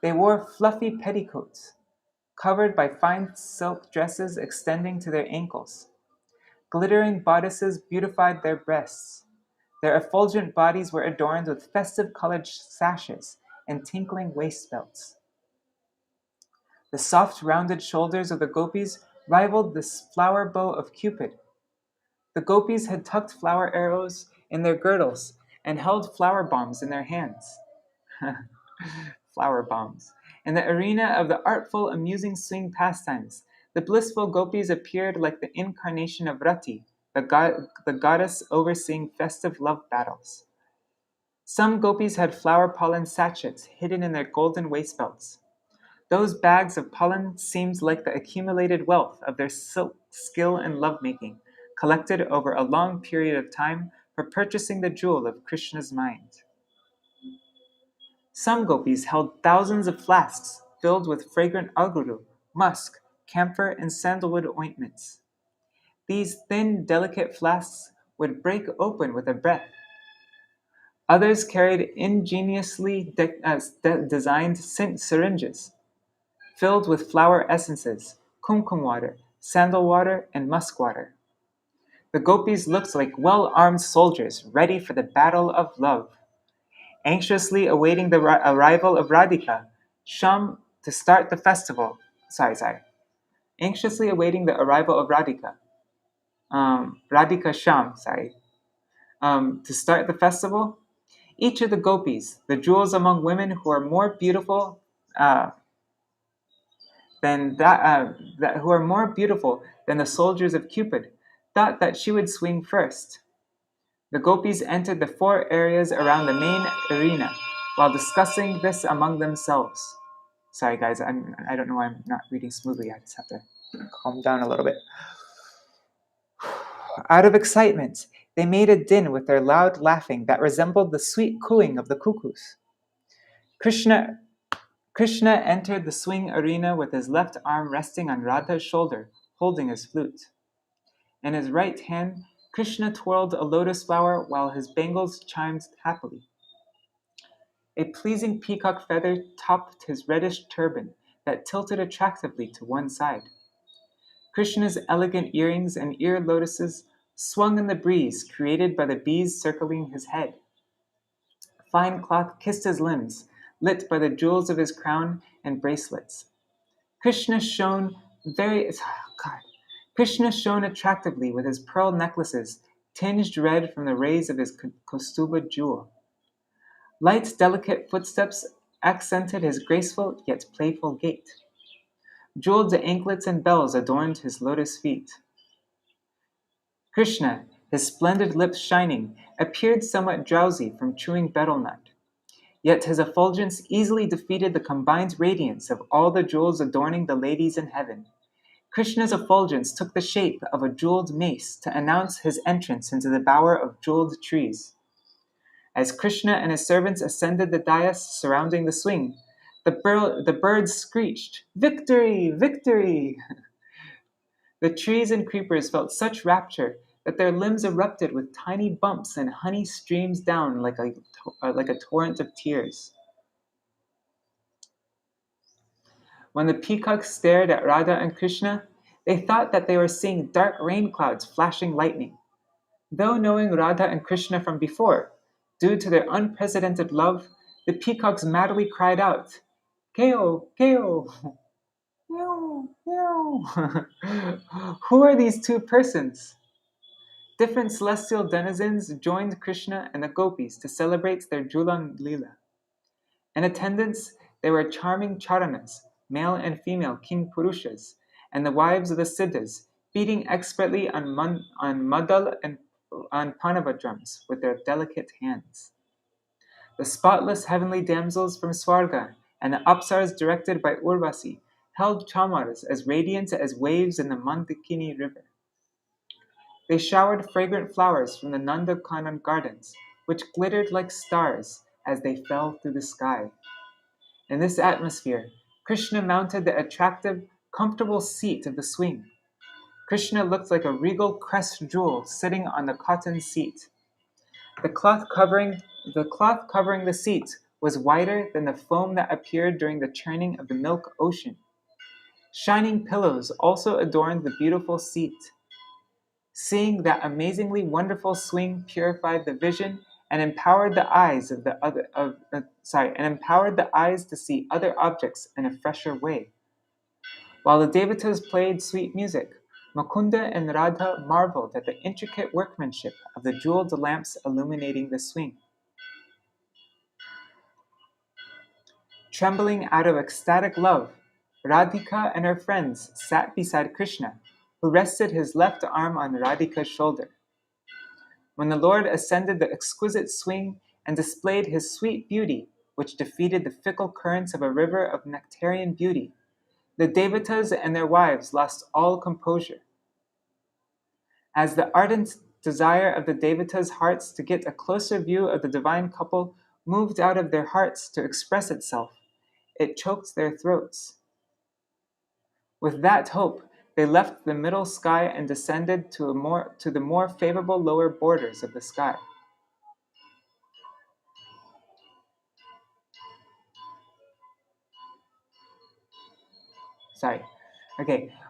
They wore fluffy petticoats, covered by fine silk dresses extending to their ankles. Glittering bodices beautified their breasts. Their effulgent bodies were adorned with festive colored sashes and tinkling waist belts. The soft, rounded shoulders of the gopis rivaled the flower bow of Cupid. The gopis had tucked flower arrows in their girdles and held flower bombs in their hands. Flower bombs. In the arena of the artful, amusing swing pastimes, the blissful gopis appeared like the incarnation of Rati, the goddess overseeing festive love battles. Some gopis had flower pollen sachets hidden in their golden waist belts. Those bags of pollen seemed like the accumulated wealth of their skill in lovemaking, collected over a long period of time for purchasing the jewel of Krishna's mind. Some gopis held thousands of flasks filled with fragrant aguru, musk, camphor, and sandalwood ointments. These thin, delicate flasks would break open with a breath. Others carried ingeniously designed syringes filled with flower essences, kumkum water, sandal water, and musk water. The gopis looked like well-armed soldiers ready for the battle of love. Anxiously awaiting the arrival of Radhika, Sham to start the festival. Anxiously awaiting the arrival of Radhika. Radhika Sham, to start the festival. Each of the gopis, the jewels among women who are more beautiful than the soldiers of Cupid, thought that she would swing first. The gopis entered the 4 areas around the main arena while discussing this among themselves. Sorry, guys, I don't know why I'm not reading smoothly. I just have to calm down a little bit. Out of excitement, They made a din with their loud laughing that resembled the sweet cooing of the cuckoos. Krishna entered the swing arena with his left arm resting on Radha's shoulder, holding his flute. In his right hand, Krishna twirled a lotus flower while his bangles chimed happily. A pleasing peacock feather topped his reddish turban that tilted attractively to one side. Krishna's elegant earrings and ear lotuses swung in the breeze created by the bees circling his head. Fine cloth kissed his limbs, lit by the jewels of his crown and bracelets. Krishna shone attractively with his pearl necklaces, tinged red from the rays of his Kaustuba jewel. Light, delicate footsteps accented his graceful yet playful gait. Jeweled anklets and bells adorned his lotus feet. Krishna, his splendid lips shining, appeared somewhat drowsy from chewing betel nut. Yet his effulgence easily defeated the combined radiance of all the jewels adorning the ladies in heaven. Krishna's effulgence took the shape of a jeweled mace to announce his entrance into the bower of jeweled trees. As Krishna and his servants ascended the dais surrounding the swing, the birds screeched, "Victory! Victory!" The trees and creepers felt such rapture that their limbs erupted with tiny bumps and honey streams down like a torrent of tears. When the peacocks stared at Radha and Krishna, they thought that they were seeing dark rain clouds flashing lightning. Though knowing Radha and Krishna from before, due to their unprecedented love, the peacocks madly cried out, "Keo, Keo! Meow, meow." Who are these two persons? Different celestial denizens joined Krishna and the gopis to celebrate their jhulana-līlā. In attendance, there were charming charanas, male and female king purushas, and the wives of the siddhas, beating expertly on madal and on panava drums with their delicate hands. The spotless heavenly damsels from Swarga and the apsaras directed by Urvasi held chamars as radiant as waves in the Mandakini river. They showered fragrant flowers from the Nanda-Kanan gardens, which glittered like stars as they fell through the sky. In this atmosphere, Krishna mounted the attractive, comfortable seat of the swing. Krishna looked like a regal crest jewel sitting on the cotton seat. The cloth covering the seat was whiter than the foam that appeared during the churning of the milk ocean. Shining pillows also adorned the beautiful seat. Seeing that amazingly wonderful swing purified the vision and empowered the eyes to see other objects in a fresher way. While the devatas played sweet music, Mukunda and Radha marveled at the intricate workmanship of the jeweled lamps illuminating the swing. Trembling out of ecstatic love, Radhika and her friends sat beside Krishna, who rested his left arm on Radhika's shoulder. When the Lord ascended the exquisite swing and displayed his sweet beauty, which defeated the fickle currents of a river of nectarian beauty, the devatas and their wives lost all composure. As the ardent desire of the devatas' hearts to get a closer view of the divine couple moved out of their hearts to express itself, it choked their throats. With that hope, they left the middle sky and descended to the more favorable lower borders of the sky.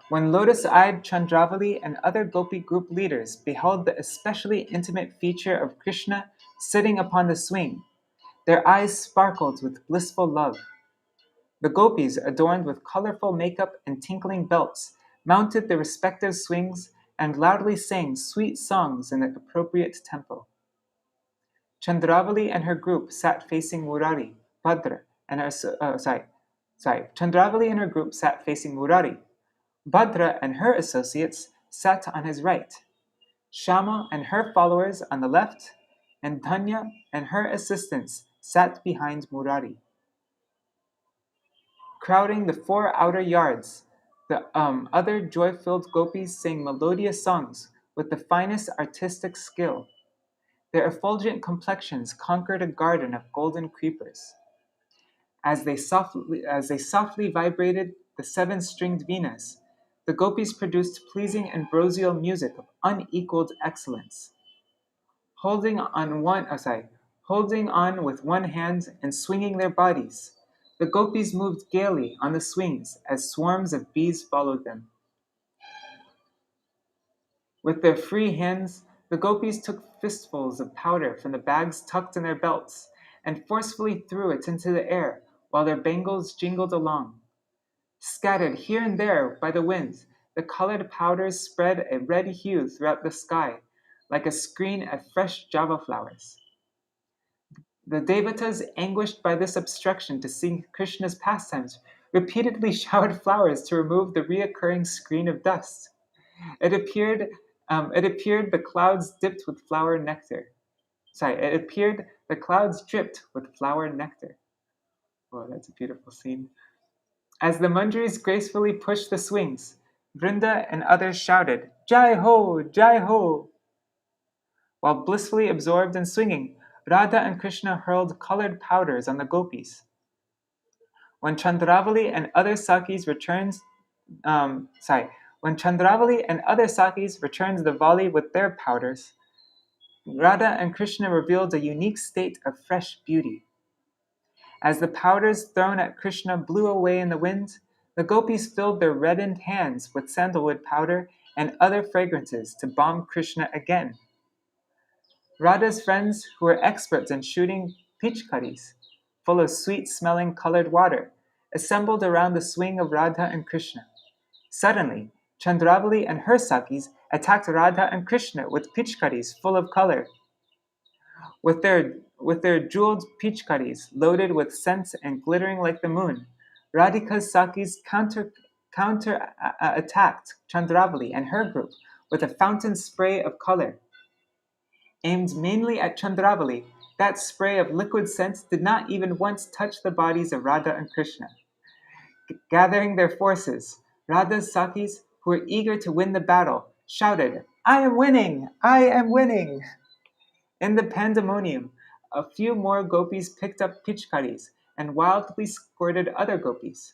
When lotus-eyed Chandravali and other gopi group leaders beheld the especially intimate feature of Krishna sitting upon the swing, their eyes sparkled with blissful love. The gopis, adorned with colorful makeup and tinkling belts, mounted their respective swings and loudly sang sweet songs in the appropriate tempo. Chandravali and her group sat facing Murari, Bhadra, and Chandravali and her group sat facing Murari. Bhadra and her associates sat on his right. Shama and her followers on the left, and Dhanya and her assistants sat behind Murari. Crowding the 4 outer yards, the other joy-filled gopis sang melodious songs with the finest artistic skill. Their effulgent complexions conquered a garden of golden creepers. As they softly vibrated the seven-stringed venas, the gopis produced pleasing ambrosial music of unequaled excellence. Holding on with one hand and swinging their bodies, the gopis moved gaily on the swings as swarms of bees followed them. With their free hands, the gopis took fistfuls of powder from the bags tucked in their belts and forcefully threw it into the air while their bangles jingled along. Scattered here and there by the wind, the colored powders spread a red hue throughout the sky, like a screen of fresh java flowers. The devatas, anguished by this obstruction to see Krishna's pastimes, repeatedly showered flowers to remove the reoccurring screen of dust. It appeared the clouds dipped with flower nectar. It appeared the clouds dripped with flower nectar. Oh, that's a beautiful scene. As the manjaris gracefully pushed the swings, Vrinda and others shouted, "Jai ho! Jai ho!" While blissfully absorbed in swinging, Radha and Krishna hurled colored powders on the gopis. When Chandravali and other Sakis returned the volley with their powders, Radha and Krishna revealed a unique state of fresh beauty. As the powders thrown at Krishna blew away in the wind, the gopis filled their reddened hands with sandalwood powder and other fragrances to balm Krishna again. Radha's friends, who were experts in shooting pitchkaris, full of sweet-smelling colored water, assembled around the swing of Radha and Krishna. Suddenly, Chandravali and her Sakis attacked Radha and Krishna with pitchkaris full of color. With their jeweled pitchkaris loaded with scents and glittering like the moon, Radhika's Sakis attacked Chandravali and her group with a fountain spray of color. Aimed mainly at Chandravali, that spray of liquid scent did not even once touch the bodies of Radha and Krishna. Gathering their forces, Radha's Sakis, who were eager to win the battle, shouted, "I am winning! I am winning!" In the pandemonium, a few more gopis picked up pitchkaris and wildly squirted other gopis.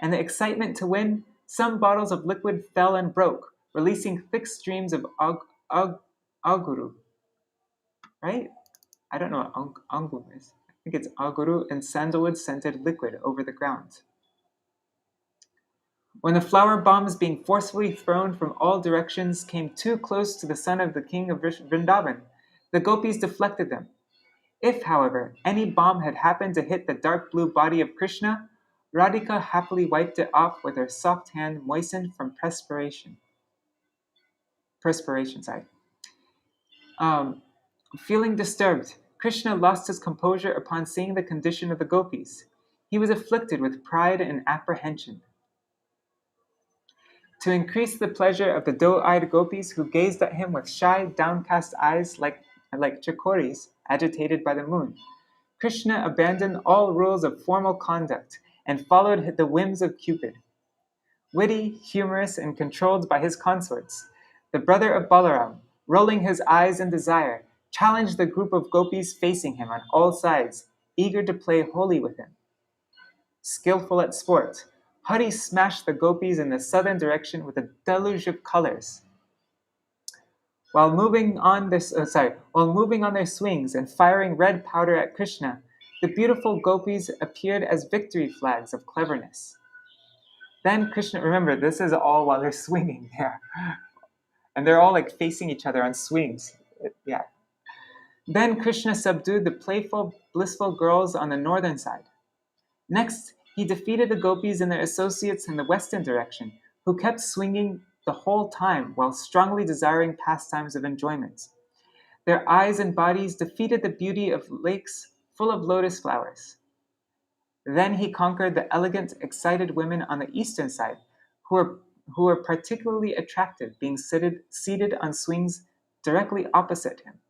In the excitement to win, some bottles of liquid fell and broke, releasing thick streams of aguru. Right? I don't know what anguru is. I think it's aguru and sandalwood-scented liquid over the ground. When the flower bombs being forcefully thrown from all directions came too close to the son of the king of Vrindavan, the gopis deflected them. If, however, any bomb had happened to hit the dark blue body of Krishna, Radhika happily wiped it off with her soft hand moistened from perspiration. Feeling disturbed, Krishna lost his composure upon seeing the condition of the gopis. He was afflicted with pride and apprehension. To increase the pleasure of the doe-eyed gopis who gazed at him with shy, downcast eyes like chikoris agitated by the moon, Krishna abandoned all rules of formal conduct and followed the whims of Cupid. Witty, humorous, and controlled by his consorts, the brother of Balaram, rolling his eyes in desire, challenged the group of gopis facing him on all sides, eager to play holy with him. Skillful at sport, Hari smashed the gopis in the southern direction with a deluge of colors. While moving on their swings and firing red powder at Krishna, the beautiful gopis appeared as victory flags of cleverness. Then Krishna, remember, this is all while they're swinging, and they're all like facing each other on swings, Then Krishna subdued the playful, blissful girls on the northern side. Next, he defeated the gopis and their associates in the western direction, who kept swinging the whole time while strongly desiring pastimes of enjoyment. Their eyes and bodies defeated the beauty of lakes full of lotus flowers. Then he conquered the elegant, excited women on the eastern side, who were particularly attractive, being seated on swings directly opposite him.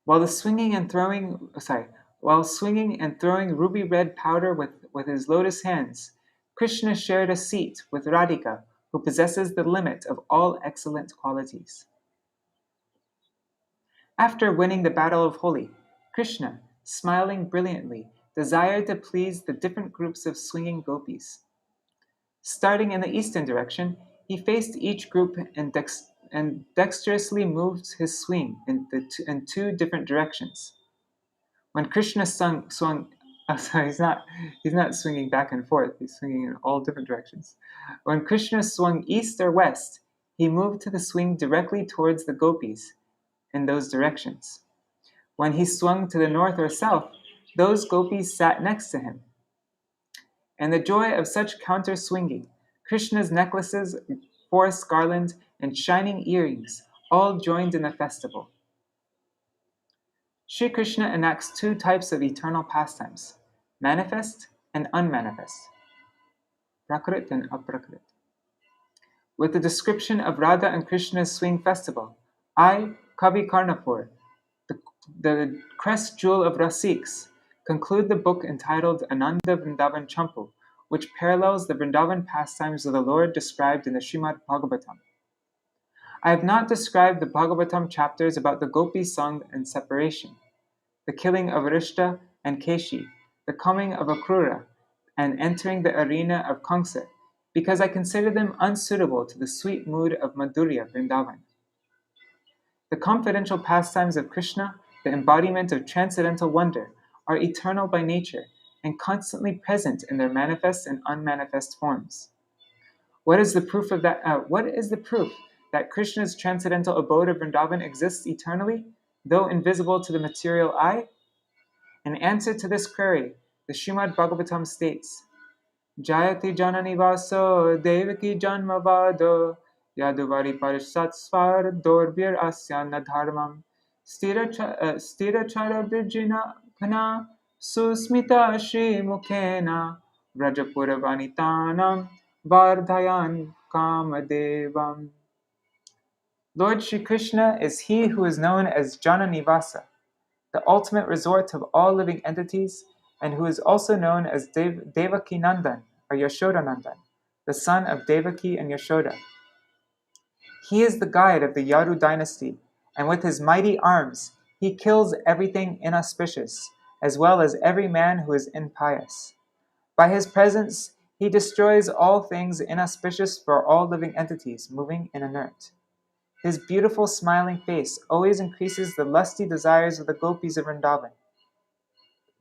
While swinging and throwing ruby red powder with his lotus hands, Krishna shared a seat with Radhika, who possesses the limit of all excellent qualities. After winning the battle of Holi, Krishna, smiling brilliantly, desired to please the different groups of swinging gopis. Starting in the eastern direction, he faced each group and dexterously moved his swing in two different directions. When Krishna swung, oh, sorry, he's not swinging back and forth. He's swinging in all different directions. When Krishna swung east or west, he moved to the swing directly towards the gopis in those directions. When he swung to the north or south, those gopis sat next to him. And the joy of such counter-swinging, Krishna's necklaces, forest garland, and shining earrings all joined in the festival. Sri Krishna enacts two types of eternal pastimes, manifest and unmanifest, prakrit and aprakrit. With the description of Radha and Krishna's swing festival, I, Kavi Karṇapura, the crest jewel of Rasiks, conclude the book entitled Ānanda-vṛndāvana-campu, which parallels the Vrindavan pastimes of the Lord described in the Srimad Bhagavatam. I have not described the Bhagavatam chapters about the Gopi song and separation, the killing of Rishta and Keshi, the coming of Akrura, and entering the arena of Kamsa, because I consider them unsuitable to the sweet mood of Madhurya Vrindavan. The confidential pastimes of Krishna, the embodiment of transcendental wonder, are eternal by nature and constantly present in their manifest and unmanifest forms. What is the proof that Krishna's transcendental abode of Vrindavan exists eternally, though invisible to the material eye? In answer to this query, the Srimad Bhagavatam states, Jayati jananivaso devaki janmavado yaduvari parishatsvar dorbir asyana dharmam stira chara virjina kana susmita shri mukhena vrajapura vanitanam vardhayan kamadevam. Lord Shri Krishna is he who is known as Jananivasa, the ultimate resort of all living entities, and who is also known as Devaki Nandan, or Yashoda Nandan, the son of Devaki and Yashoda. He is the guide of the Yadu dynasty, and with his mighty arms, he kills everything inauspicious, as well as every man who is impious. By his presence, he destroys all things inauspicious for all living entities, moving and inert. His beautiful smiling face always increases the lusty desires of the gopis of Vrindavan.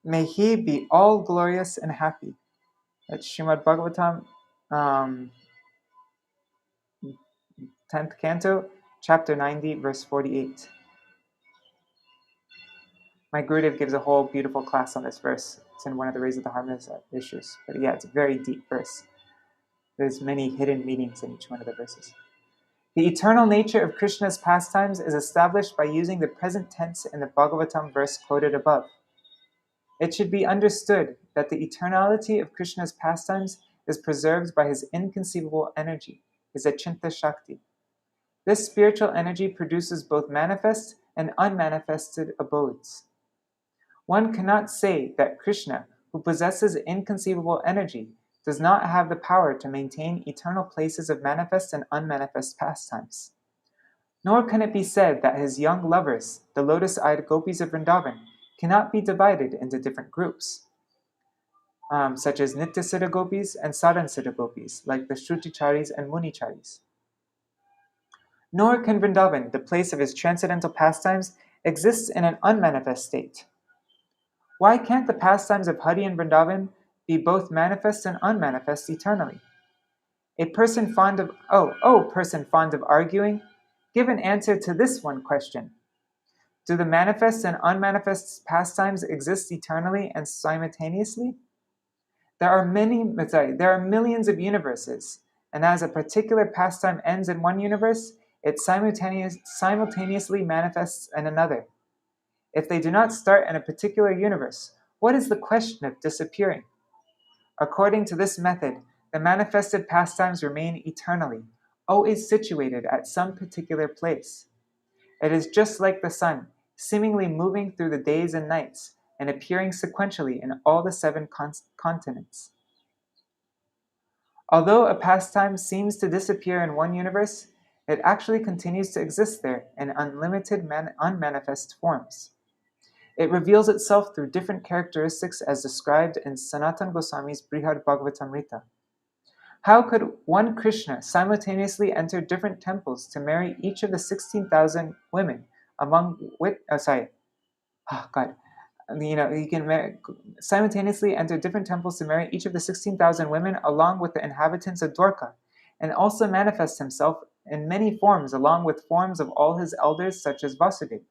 May he be all glorious and happy. That's Srimad Bhagavatam, 10th canto, chapter 90, verse 48. My Gurudev gives a whole beautiful class on this verse. It's in one of the Rays of the Harmless issues. But yeah, it's a very deep verse. There's many hidden meanings in each one of the verses. The eternal nature of Krishna's pastimes is established by using the present tense in the Bhagavatam verse quoted above. It should be understood that the eternality of Krishna's pastimes is preserved by his inconceivable energy, his Achinta Shakti. This spiritual energy produces both manifest and unmanifested abodes. One cannot say that Krishna, who possesses inconceivable energy, does not have the power to maintain eternal places of manifest and unmanifest pastimes. Nor can it be said that his young lovers, the lotus-eyed gopis of Vrindavan, cannot be divided into different groups, such as Nityasiddha gopis and Sadhansiddha gopis, like the Shruticharis and Municharis. Nor can Vrindavan, the place of his transcendental pastimes, exist in an unmanifest state. Why can't the pastimes of Hari and Vrindavan be both manifest and unmanifest eternally? Person fond of arguing, give an answer to this one question. Do the manifest and unmanifest pastimes exist eternally and simultaneously? There are millions of universes, and as a particular pastime ends in one universe, it simultaneously manifests in another. If they do not start in a particular universe, what is the question of disappearing? According to this method, the manifested pastimes remain eternally, always situated at some particular place. It is just like the sun, seemingly moving through the days and nights, and appearing sequentially in all the 7 continents. Although a pastime seems to disappear in one universe, It actually continues to exist there in unlimited unmanifest forms. It reveals itself through different characteristics as described in Sanatana Goswami's Brihad Bhagavatamrita. How could one Krishna simultaneously enter different temples to marry each of the 16,000 women among which, he can simultaneously enter different temples to marry each of the 16,000 women along with the inhabitants of Dwarka, and also manifest himself in many forms along with forms of all his elders such as Vasudeva.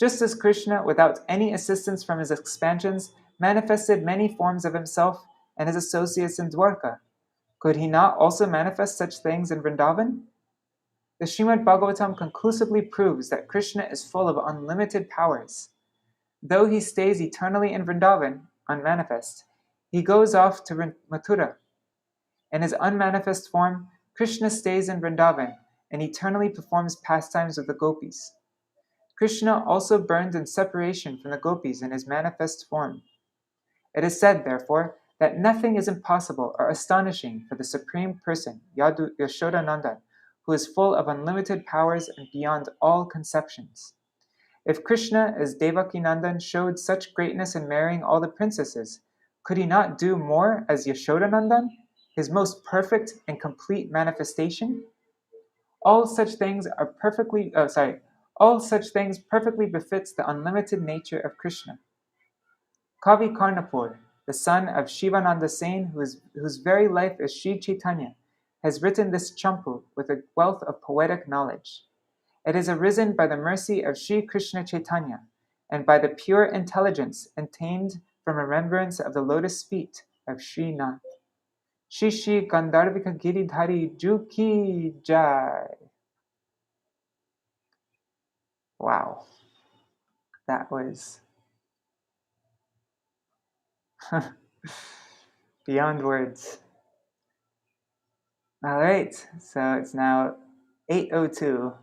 Just as Krishna, without any assistance from his expansions, manifested many forms of himself and his associates in Dwarka, could he not also manifest such things in Vrindavan? The Srimad Bhagavatam conclusively proves that Krishna is full of unlimited powers. Though he stays eternally in Vrindavan, unmanifest, he goes off to Mathura. In his unmanifest form, Krishna stays in Vrindavan and eternally performs pastimes with the gopis. Krishna also burned in separation from the gopis in his manifest form. It is said, therefore, that nothing is impossible or astonishing for the Supreme Person, Yashodanandan, who is full of unlimited powers and beyond all conceptions. If Krishna, as Devakinandan, showed such greatness in marrying all the princesses, could he not do more as Yashodanandan, his most perfect and complete manifestation? All such things perfectly befits the unlimited nature of Krishna. Kavi Karṇapura, the son of Shivananda Sen, whose very life is Sri Chaitanya, has written this champu with a wealth of poetic knowledge. It has arisen by the mercy of Sri Krishna Chaitanya and by the pure intelligence attained from remembrance of the lotus feet of Srinath. Shri Shri Gandharvika Giridhari Ju Ki Jai. Wow, that was beyond words. All right, so it's now 8:02,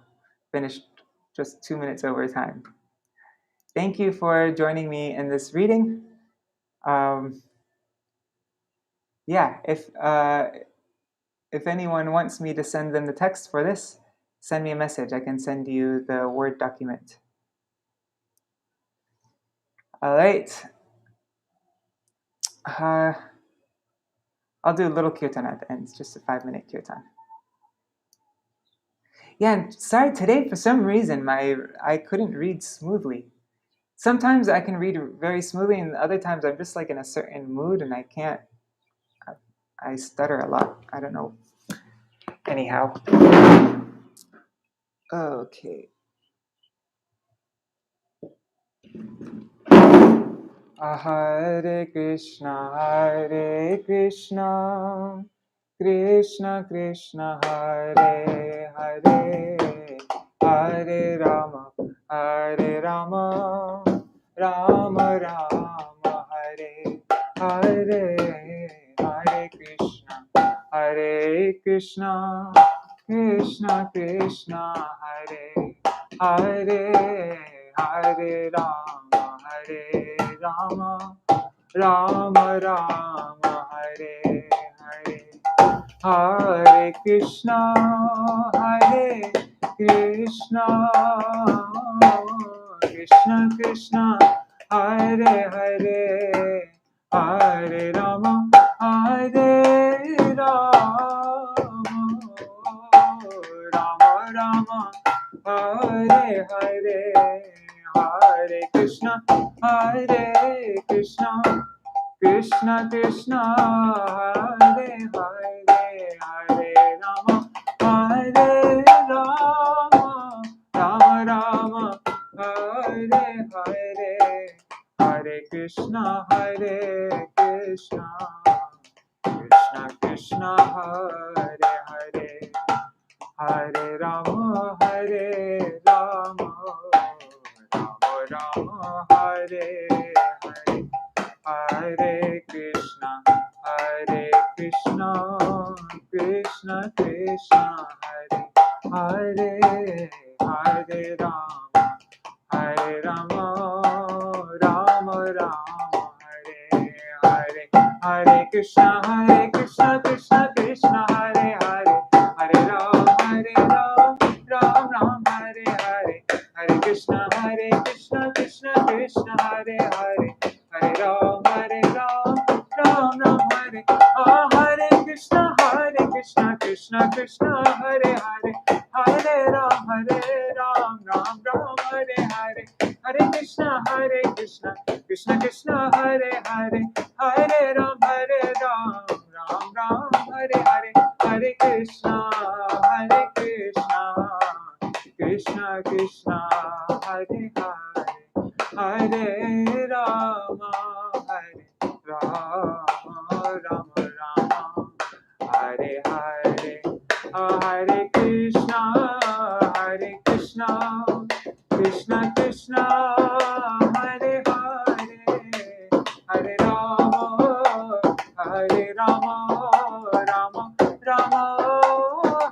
finished just 2 minutes over time. Thank you for joining me in this reading. If anyone wants me to send them the text for this, send me a message. I can send you the Word document. All right. I'll do a little kirtan at the end. It's just a 5-minute kirtan. Yeah, and sorry, today for some reason I couldn't read smoothly. Sometimes I can read very smoothly, and other times I'm just like in a certain mood and I can't. I stutter a lot. I don't know. Anyhow. Okay. Hare Krishna, Krishna Krishna, Hare Hare, Hare Rama, Rama Rama, Hare Hare, Hare Krishna, Krishna Krishna, Hare Hare, Hare Rama, Rama Rama, Hare Hare, Hare Krishna, Krishna Krishna, Hare Hare, Hare Rama, Rama Rama, Hare Hare, Hare Krishna, Krishna Krishna, Hare Hare, Hare Rama, Rama Rama, Hare Hare, Hare Krishna, Krishna Krishna, Hare Hare, Hare Rama, Rama Rama, Hare Hare, Hare Krishna, Krishna Krishna, Hare Hare, Hare Rama, Rama Rama, Hare Hare, Hare Krishna, Krishna Krishna, Hare Krishna, Hare Hare, Hare Ram, Ram Ram, Hare Hare Krishna, Krishna Krishna, Hare Hare, Hare Ram, Ram Ram, Hare Hare, Hare Krishna, Krishna Krishna, Hare Hare, Hare Ram, Ram Ram, Hare Hare, Hare Krishna, Krishna Krishna, Hare Hare, Hare Rama, Rama Rama, Hare Hare, Hare Krishna, Krishna Krishna, Hare Hare, Hare Rama, Rama Rama,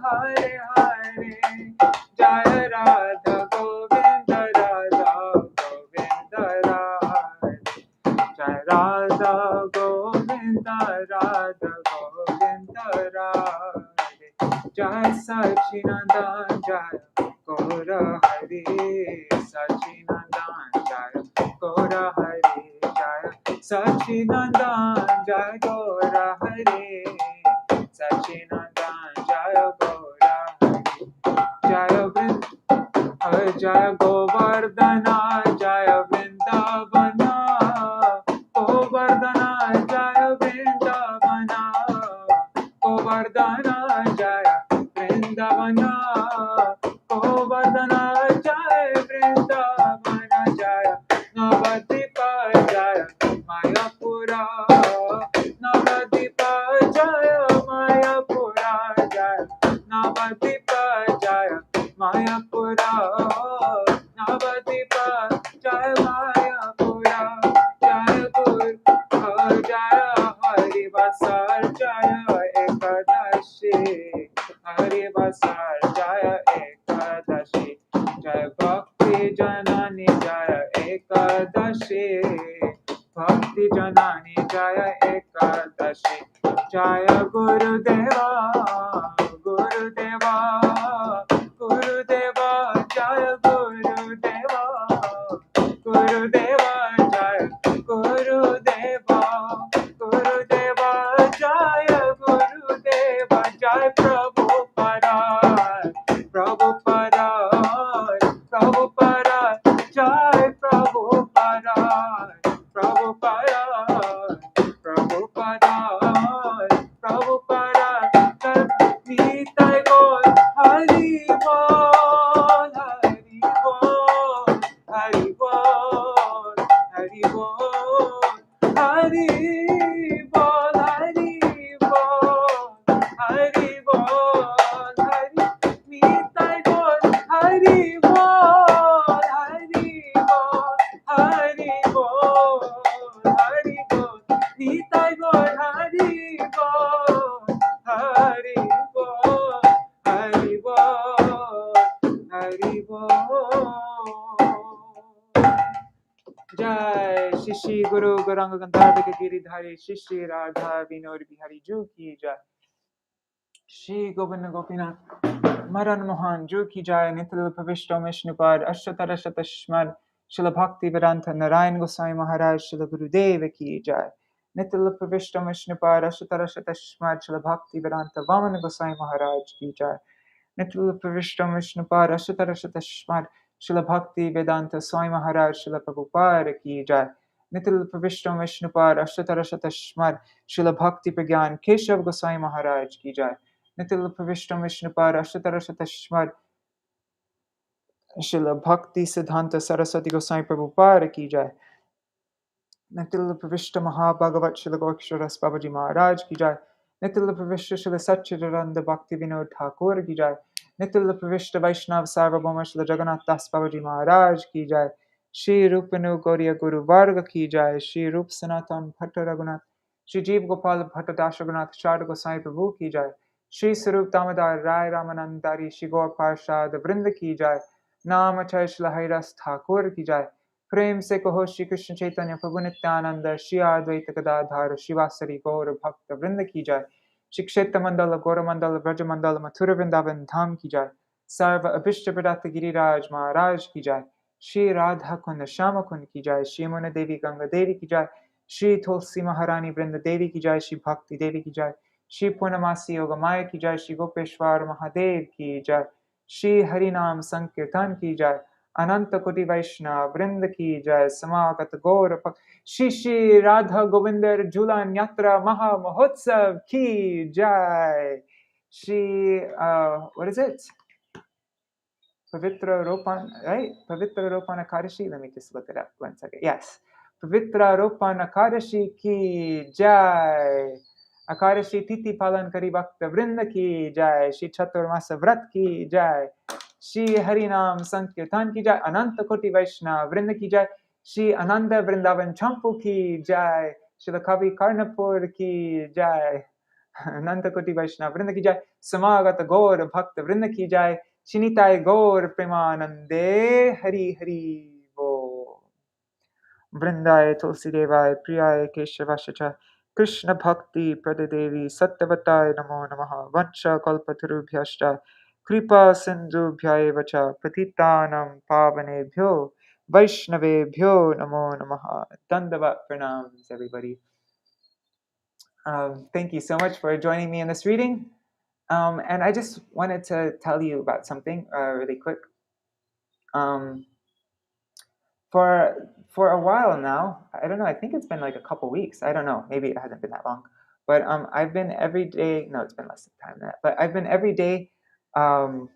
Hare Hare, Jaya Radha Govinda, Radha Govinda Radha, Jaya Radha Govinda, Radha Govinda Radhe, Jaya Sachinandan, Jaya Gaura Hari, Sachinandan, Jaya Gaura Hari, Jaya Sachinandan, Jaya Gaura Hari, Sachinandan, Jaya Gaura Hari, Jaya Govardhana, Jaya Vrindavana, Govardhana, Jaya Vrindavana, Govardhana, Jaya Vrindavana, Govardhana, Jaya Vrindavana, Jaya Navadipa, Jaya Mayapura, Navadipa, Jaya Mayapura, Jaya Navadipa, Jaya Mayapura, Navadipa, Jaya Mayapura, Jaya Gur, Jaya Harivasar, Jaya Ekadashi, Harivasar, Jaya Ekadashi, Jaya Bhakti Janani, Jaya Ekadashi, Bhakti Janani, Jaya Ekadashi, Jaya Gurudeva, Gurudeva, Gurudeva, Jaya Gurudeva, Gurudeva, Jaya Gurudeva, Gurudeva, Jaya Gurudeva, Jaya Prabhupada, Prabhupada, Prabhupada, Jaya Prabhupada, Prabhupada, Prabhupada, Prabhupada, Nitai Gaur, Hari Bol, Hari Bol, Hari Bol, Hari Bol, Hari Bol, Hari Bol, Hari Bol, Hari Nitai Gaur, Hari Bol, Hari Bol, Hari Bol, Hari Bol, Nitai Gaur, Hari Bol, Hari Bol, Hari Bol, Hari Bol. Jai Shri Shri Guru Gauranga Gandharva Giridhari Shri Shri Radha Vinod Bihari Ju Ki Jai, Shri Govinda Gopinath Madan Mohan Ju Ki Jai, Nitil Pavishta Mishnupad Ashtara Shatashmad Srila Bhakti Vedanta Narayan Goswami Maharaj Śrīla Gurudeva Ki Jai, Nitil Pavishta Mishnupad Ashtara Shatashmad Srila Bhakti Vedanta Vamana Goswami Maharaj Ki Jai, Nitil Pavishta Mishnupad Ashtara Shatashmad Srila Bhakti Vedanta Swami Maharaj Srila Prabhupada Ki Jai, Nitil Pavishta Mishnupad Ashtara Shatashmad Srila Bhakti Pragyan Keshav Goswami Maharaj Ki Jai, Nitil Pavishta Mishnupad Ashtara Shatashmad Srila Bhakti Siddhanta Saraswati Goswami Prabhupada Ki Jai, Nitil Pavishta Mahabhagavat Srila Gorksharas Babaji Maharaj Ki Jai, Nitil Pavishta Srila Satchidananda Bhakti Vinod Thakur Ki Jai, Nitil Pavishta Vaishnav Sarvabhauma Srila Jagannath Das Babaji Maharaj Ki Jai, Shri Rupanu Gauriya Guru Varga Ki Jai, Shri Rup Sanatan Bhatta Raghunath, Shri Jeev Gopal Bhatta Das Raghunath Shad Gosai Prabhu Ki Jai, Shri Sarup Damodar Rai Ramanandari Shri Gaur Parshad Vrinda Ki Jai, Namachay Shri Hairas Thakur Ki Jai, प्रेम से कहो श्री कृष्ण चैतन्य प्रभु नित्यानंद श्री अद्वैत गदाधर शिवासरी गौर भक्त वृंद की जाय, श्री क्षेत्र मंडल गौर मंडल ब्रज मंडल मथुर वृंदावन धाम की जाय, सर्व अभिष्ट प्रदत्त गिरिराज महाराज की जाय, Shri Radha Kund Shama Kund ki jai, Shri Yamuna Devi Ganga Devi ki jai, Shri Tulsi Maharani Vrinda Devi ki jai, Shri Bhakti Devi ki jai, Shri Purnamasi Yogamaya ki jai, Shri Gopeshwar Mahadev ki jai, Shri Harinam Sankirtan ki jai, Ananta Koti Vaishnav Vrinda ki jai, Samagat Gaur Shri Shri Radha Govinder Jhulana-yatra Maha Mahotsav ki jai. Shri, what is it? Pavitra Ropan, right? Pavitra Ropan Akadashi. Let me just look it up 1 second. Yes. Pavitra Ropan Akadashi ki jai. Akadashi Titi Palan Kari Bhakta Vrinda ki jai. Shri Chaturmasa Vrat ki jai. Shri Harinam Sankirtan ki jai. Ananta Koti Vaishnava Vrinda ki jai. Shri Ānanda-vṛndāvana-campu ki jai. Śrīla Kavi Karṇapura ki jai. Ananta Koti Vaishnava Vrinda ki jai. Samagata Gaur Bhakta Vrinda ki jai. Shinitai Gaur Premanande Hari Hari Bo Vrindaya Tulsi Devaya Priyaya Keshavashacha Krishna Bhakti Pradadevi Sattvatai Namo Namaha Vancha Kalpatarubhyashta Kripa Sindhubhyaya Vacha Patitanam Pavanebhyo Vaishnavebhyo Namo Namaha. Dandavat Pranams, everybody. Thank you so much for joining me in this reading. And I just wanted to tell you about something really quick. For a while now, I don't know, I think it's been like a couple weeks. I don't know, maybe it hasn't been that long. But I've been every day, no, it's been less time than that, but I've been every day doing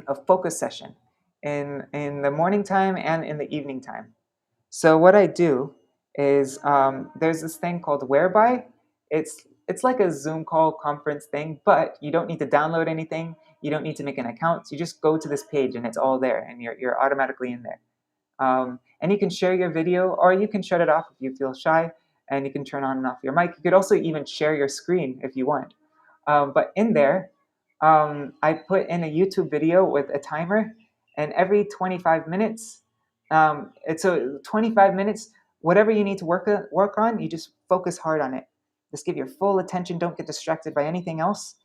a focus session in the morning time and in the evening time. So what I do is there's this thing called Whereby. It's like a Zoom call conference thing, but you don't need to download anything. You don't need to make an account. You just go to this page and it's all there, and you're automatically in there. And you can share your video, or you can shut it off if you feel shy, and you can turn on and off your mic. You could also even share your screen if you want. But in there, I put in a YouTube video with a timer, and every 25 minutes, it's a 25 minutes, whatever you need to work on, you just focus hard on it. Just give your full attention, don't get distracted by anything else.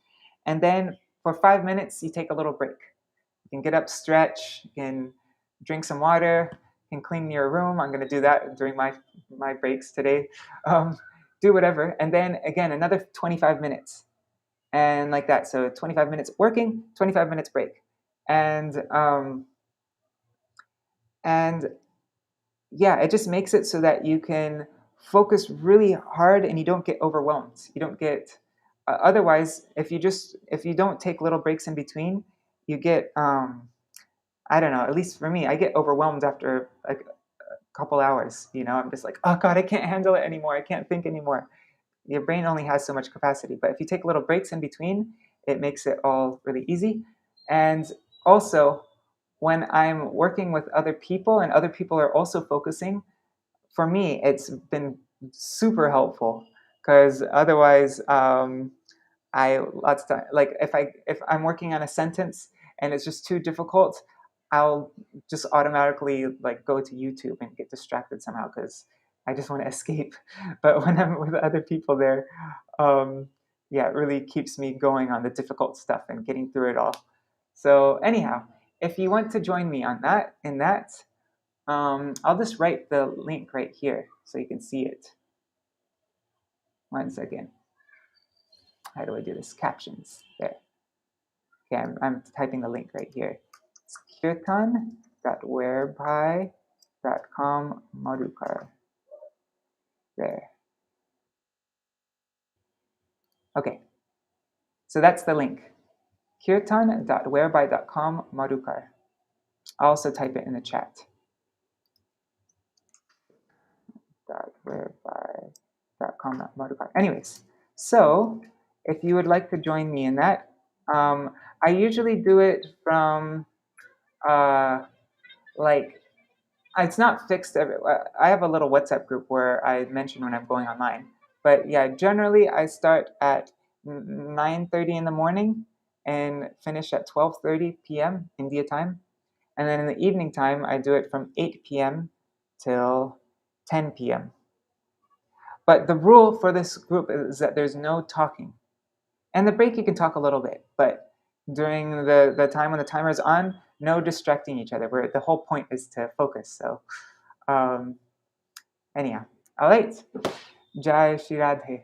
And then for 5 minutes, you take a little break. You can get up, stretch, you can drink some water, you can clean your room. I'm going to do that during my breaks today. Do whatever. And then again, another 25 minutes. And like that. So 25 minutes working, 25 minutes break. And yeah, it just makes it so that you can focus really hard and you don't get overwhelmed. You don't get otherwise, if you don't take little breaks in between, you get I don't know, at least for me, I get overwhelmed after like a couple hours. I'm just like, oh God, I can't handle it anymore. I can't think anymore. Your brain only has so much capacity. But if you take little breaks in between, it makes it all really easy. And also, when I'm working with other people and other people are also focusing, for me, it's been super helpful, because otherwise, lots of time, like if I'm working on a sentence and it's just too difficult, I'll just automatically like go to YouTube and get distracted somehow because I just want to escape. But when I'm with other people there, yeah, it really keeps me going on the difficult stuff and getting through it all. So anyhow, if you want to join me on that, I'll just write the link right here so you can see it. 1 second. How do I do this? Captions. There. Okay, I'm typing the link right here. It's kirtan.whereby.com madhukar. There. Okay. So that's the link. kirtan.whereby.com madhukar. I'll also type it in the chat. .whereby.com madhukar. Anyways, so if you would like to join me in that, I usually do it from it's not fixed. I have a little WhatsApp group where I mention when I'm going online. But yeah, generally I start at 9:30 in the morning and finish at 12:30 p.m. India time. And then in the evening time, I do it from 8 p.m. till 10 p.m. But the rule for this group is that there's no talking. And the break, you can talk a little bit. But during the time when the timer is on, no distracting each other. The whole point is to focus. So anyhow, all right. Jai Shri Radhe.